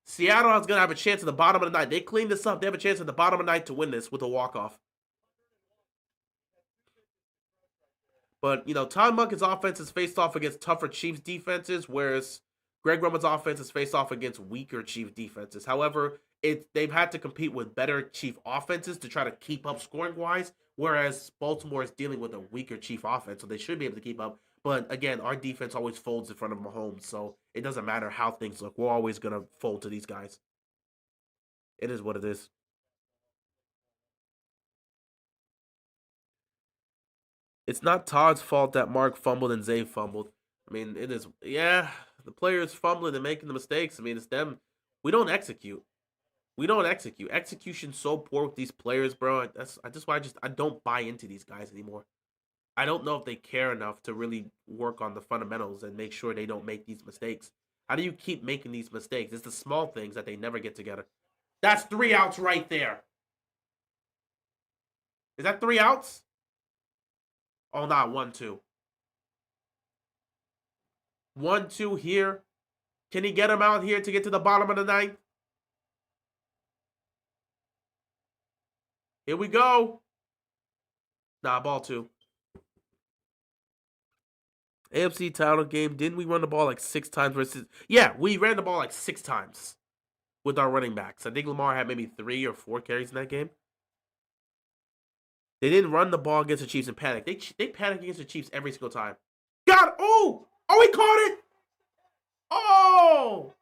Speaker 1: Seattle is going to have a chance at the bottom of the ninth. They clean this up. They have a chance at the bottom of the ninth to win this with a walk-off. But, Todd Monken's offense is faced off against tougher Chiefs defenses, whereas Greg Roman's offense is faced off against weaker Chiefs defenses. However, they've had to compete with better Chief offenses to try to keep up scoring-wise, whereas Baltimore is dealing with a weaker Chief offense, so they should be able to keep up. But, again, our defense always folds in front of Mahomes, so it doesn't matter how things look. We're always going to fold to these guys. It is what it is. It's not Todd's fault that Mark fumbled and Zay fumbled. I mean, it is. Yeah, the players fumbling and making the mistakes. I mean, it's them. We don't execute. We don't execute. Execution's so poor with these players, bro. That's why I don't buy into these guys anymore. I don't know if they care enough to really work on the fundamentals and make sure they don't make these mistakes. How do you keep making these mistakes? It's the small things that they never get together. That's 3 outs right there. Is that 3 outs? Oh, not 1-2. 1-2 here. Can he get him out here to get to the bottom of the ninth? Here we go. Nah, ball 2. AFC title game. Didn't we run the ball like 6 times versus? Yeah, we ran the ball like 6 times with our running backs. I think Lamar had maybe 3 or 4 carries in that game. They didn't run the ball against the Chiefs and panic. They panic against the Chiefs every single time. God, oh, he caught it. Oh,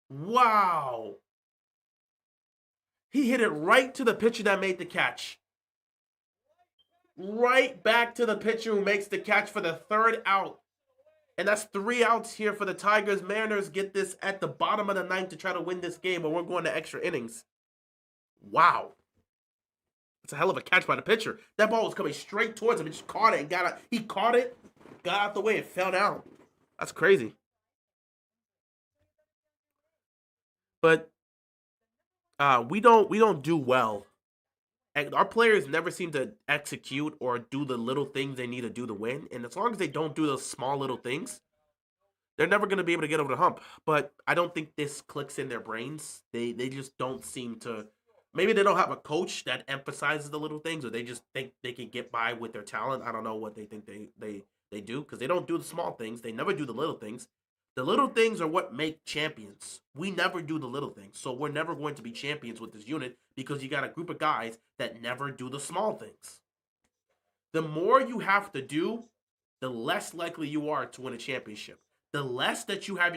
Speaker 1: wow. He hit it right to the pitcher that made the catch. Right back to the pitcher who makes the catch for the 3rd out. And that's 3 outs here for the Tigers. Mariners get this at the bottom of the ninth to try to win this game, but we're going to extra innings. Wow. It's a hell of a catch by the pitcher. That ball was coming straight towards him. He just caught it and got out. He caught it, got out the way, and fell down. That's crazy. But we don't do well. And our players never seem to execute or do the little things they need to do to win. And as long as they don't do those small little things, they're never going to be able to get over the hump. But I don't think this clicks in their brains. They just don't seem to. Maybe they don't have a coach that emphasizes the little things, or they just think they can get by with their talent. I don't know what they think they do, because they don't do the small things. They never do the little things. The little things are what make champions. We never do the little things. So we're never going to be champions with this unit because you got a group of guys that never do the small things. The more you have to do, the less likely you are to win a championship. The less that you have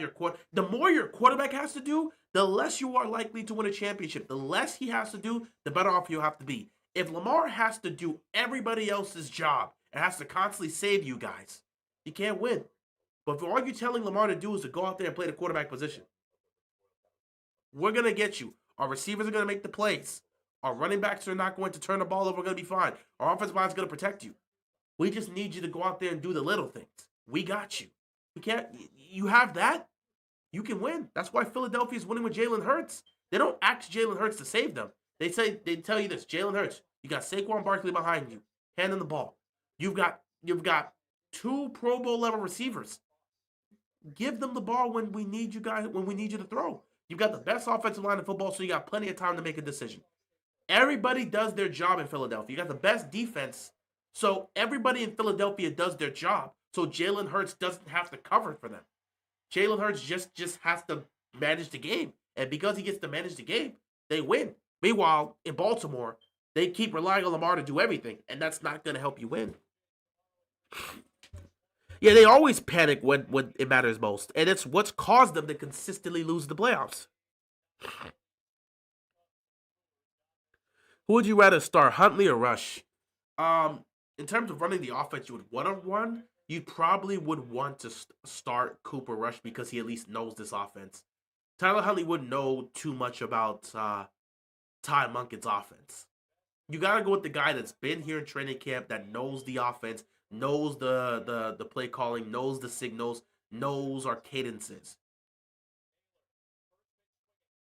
Speaker 1: the more your quarterback has to do, the less you are likely to win a championship. The less he has to do, the better off you have to be. If Lamar has to do everybody else's job and has to constantly save you guys, you can't win. But if all you're telling Lamar to do is to go out there and play the quarterback position, we're going to get you. Our receivers are going to make the plays. Our running backs are not going to turn the ball over. We're going to be fine. Our offensive line is going to protect you. We just need you to go out there and do the little things. We got you. We can't. You have that. You can win. That's why Philadelphia is winning with Jalen Hurts. They don't ask Jalen Hurts to save them. They tell you this: Jalen Hurts, you got Saquon Barkley behind you, handing the ball. You've got two Pro Bowl level receivers. Give them the ball when we need you guys. When we need you to throw. You've got the best offensive line in football, so you got plenty of time to make a decision. Everybody does their job in Philadelphia. You got the best defense, so everybody in Philadelphia does their job. So Jalen Hurts doesn't have to cover for them. Jalen Hurts just has to manage the game, and because he gets to manage the game, they win. Meanwhile, in Baltimore, they keep relying on Lamar to do everything, and that's not going to help you win. Yeah, they always panic when it matters most, and it's what's caused them to consistently lose the playoffs. Who would you rather start, Huntley or Rush? In terms of running the offense, you would want to run. You probably would want to start Cooper Rush because he at least knows this offense. Tyler Huntley wouldn't know too much about Ty Monken's offense. You got to go with the guy that's been here in training camp, that knows the offense, knows the play calling, knows the signals, knows our cadences.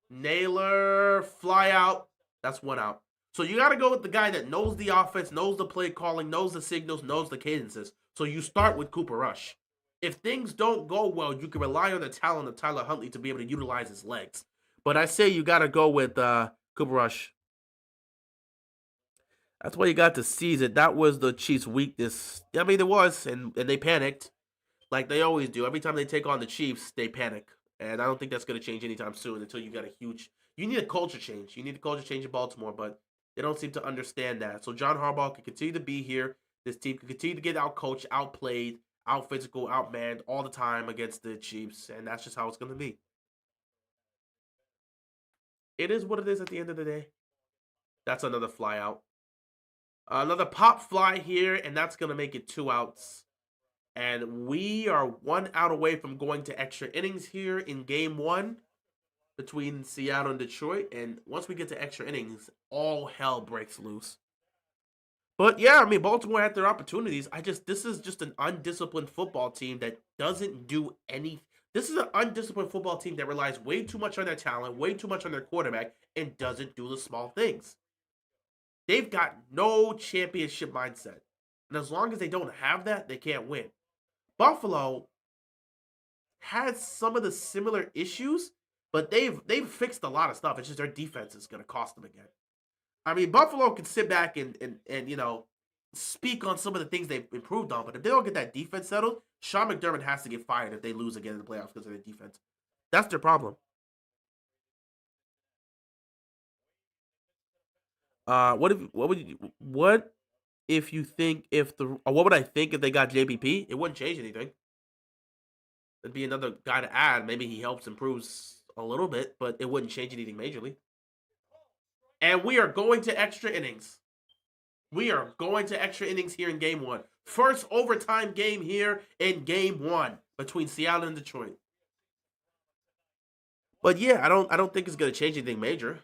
Speaker 1: Naylor, fly out. That's one out. So you got to go with the guy that knows the offense, knows the play calling, knows the signals, knows the cadences. So you start with Cooper Rush. If things don't go well, you can rely on the talent of Tyler Huntley to be able to utilize his legs. But I say you got to go with Cooper Rush. That's why you got to seize it. That was the Chiefs' weakness. I mean, it was, and they panicked like they always do. Every time they take on the Chiefs, they panic. And I don't think that's going to change anytime soon until you got a huge. You need a culture change. You need a culture change in Baltimore, but they don't seem to understand that. So John Harbaugh can continue to be here. This team can continue to get out coached, outplayed, out physical, outmanned all the time against the Chiefs, and that's just how it's going to be. It is what it is at the end of the day. That's another fly out. Another pop fly here, and that's going to make it 2 outs. And we are 1 out away from going to extra innings here in game one between Seattle and Detroit. And once we get to extra innings, all hell breaks loose. But yeah, I mean, Baltimore had their opportunities. This is just an undisciplined football team that doesn't do any. This is an undisciplined football team that relies way too much on their talent, way too much on their quarterback, and doesn't do the small things. They've got no championship mindset. And as long as they don't have that, they can't win. Buffalo has some of the similar issues, but they've fixed a lot of stuff. It's just their defense is going to cost them again. I mean, Buffalo can sit back and speak on some of the things they've improved on, but if they don't get that defense settled, Sean McDermott has to get fired if they lose again in the playoffs because of their defense. That's their problem. What if you think if the what would I think if they got JPP? It wouldn't change anything. It'd be another guy to add. Maybe he helps improves a little bit, but it wouldn't change anything majorly. And we are going to extra innings. We are going to extra innings here in game one. First overtime game here in game one between Seattle and Detroit. But yeah, I don't think it's gonna change anything major.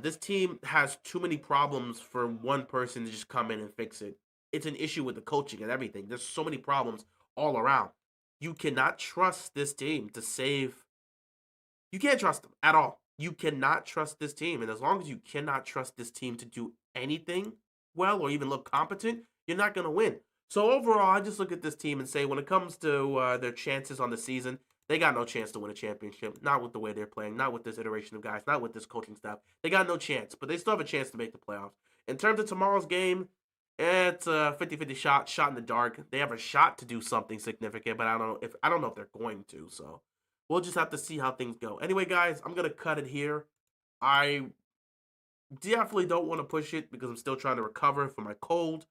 Speaker 1: This team has too many problems for one person to just come in and fix it. It's an issue with the coaching and everything. There's so many problems all around. You cannot trust this team to save. You can't trust them at all. You cannot trust this team, and as long as you cannot trust this team to do anything well or even look competent, you're not gonna win. So overall, I just look at this team and say, when it comes to their chances on the season, they got no chance to win a championship. Not with the way they're playing. Not with this iteration of guys. Not with this coaching staff. They got no chance. But they still have a chance to make the playoffs. In terms of tomorrow's game, it's a 50-50 shot in the dark. They have a shot to do something significant, but I don't know if they're going to. So we'll just have to see how things go. Anyway, guys, I'm gonna cut it here. I definitely don't want to push it because I'm still trying to recover from my cold.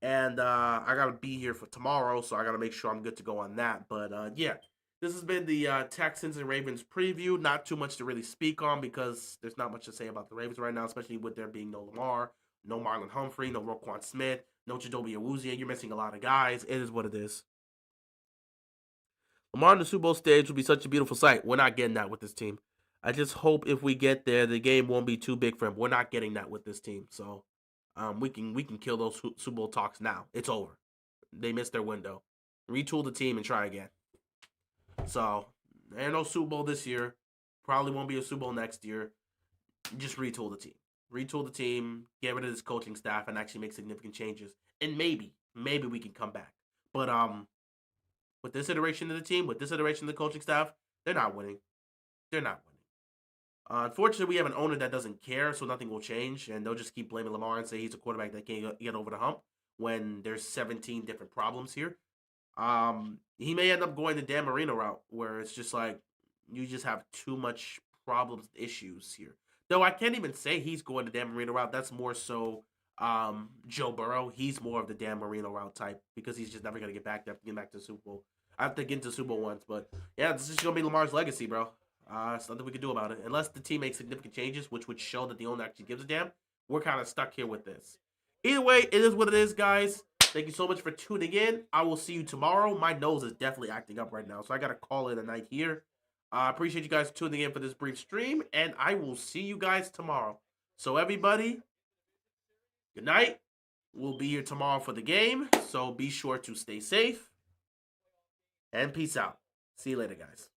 Speaker 1: And I gotta be here for tomorrow, so I gotta make sure I'm good to go on that. But yeah, this has been the Texans and Ravens preview. Not too much to really speak on because there's not much to say about the Ravens right now, especially with there being no Lamar, no Marlon Humphrey, no Roquan Smith, no Chidobe Awuzie. You're missing a lot of guys. It is what it is. Lamar on the Super Bowl stage will be such a beautiful sight. We're not getting that with this team. I just hope if we get there, the game won't be too big for him. We're not getting that with this team. So we can kill those Super Bowl talks now. It's over. they missed their window. Retool the team and try again. So, ain't no Super Bowl this year. Probably won't be a Super Bowl next year. Just retool the team. Retool the team, get rid of this coaching staff, and actually make significant changes. And maybe we can come back. But with this iteration of the team, with this iteration of the coaching staff, they're not winning. They're not winning. Unfortunately, we have an owner that doesn't care, so nothing will change, and they'll just keep blaming Lamar and say he's a quarterback that can't get over the hump when there's 17 different problems here. He may end up going the Dan Marino route, where it's just like you just have too much problems, issues here. Though I can't even say he's going the Dan Marino route. That's more so Joe Burrow. He's more of the Dan Marino route type because he's just never gonna get back there after getting back to the Super Bowl. I have to get into the Super Bowl once, but yeah, this is gonna be Lamar's legacy, bro. There's nothing we can do about it unless the team makes significant changes, which would show that the owner actually gives a damn. We're kind of stuck here with this. Either way, it is what it is, guys. Thank you so much for tuning in. I will see you tomorrow. My nose is definitely acting up right now, so I got to call it a night here. I appreciate you guys tuning in for this brief stream, and I will see you guys tomorrow. So, everybody, good night. We'll be here tomorrow for the game, so be sure to stay safe, and peace out. See you later, guys.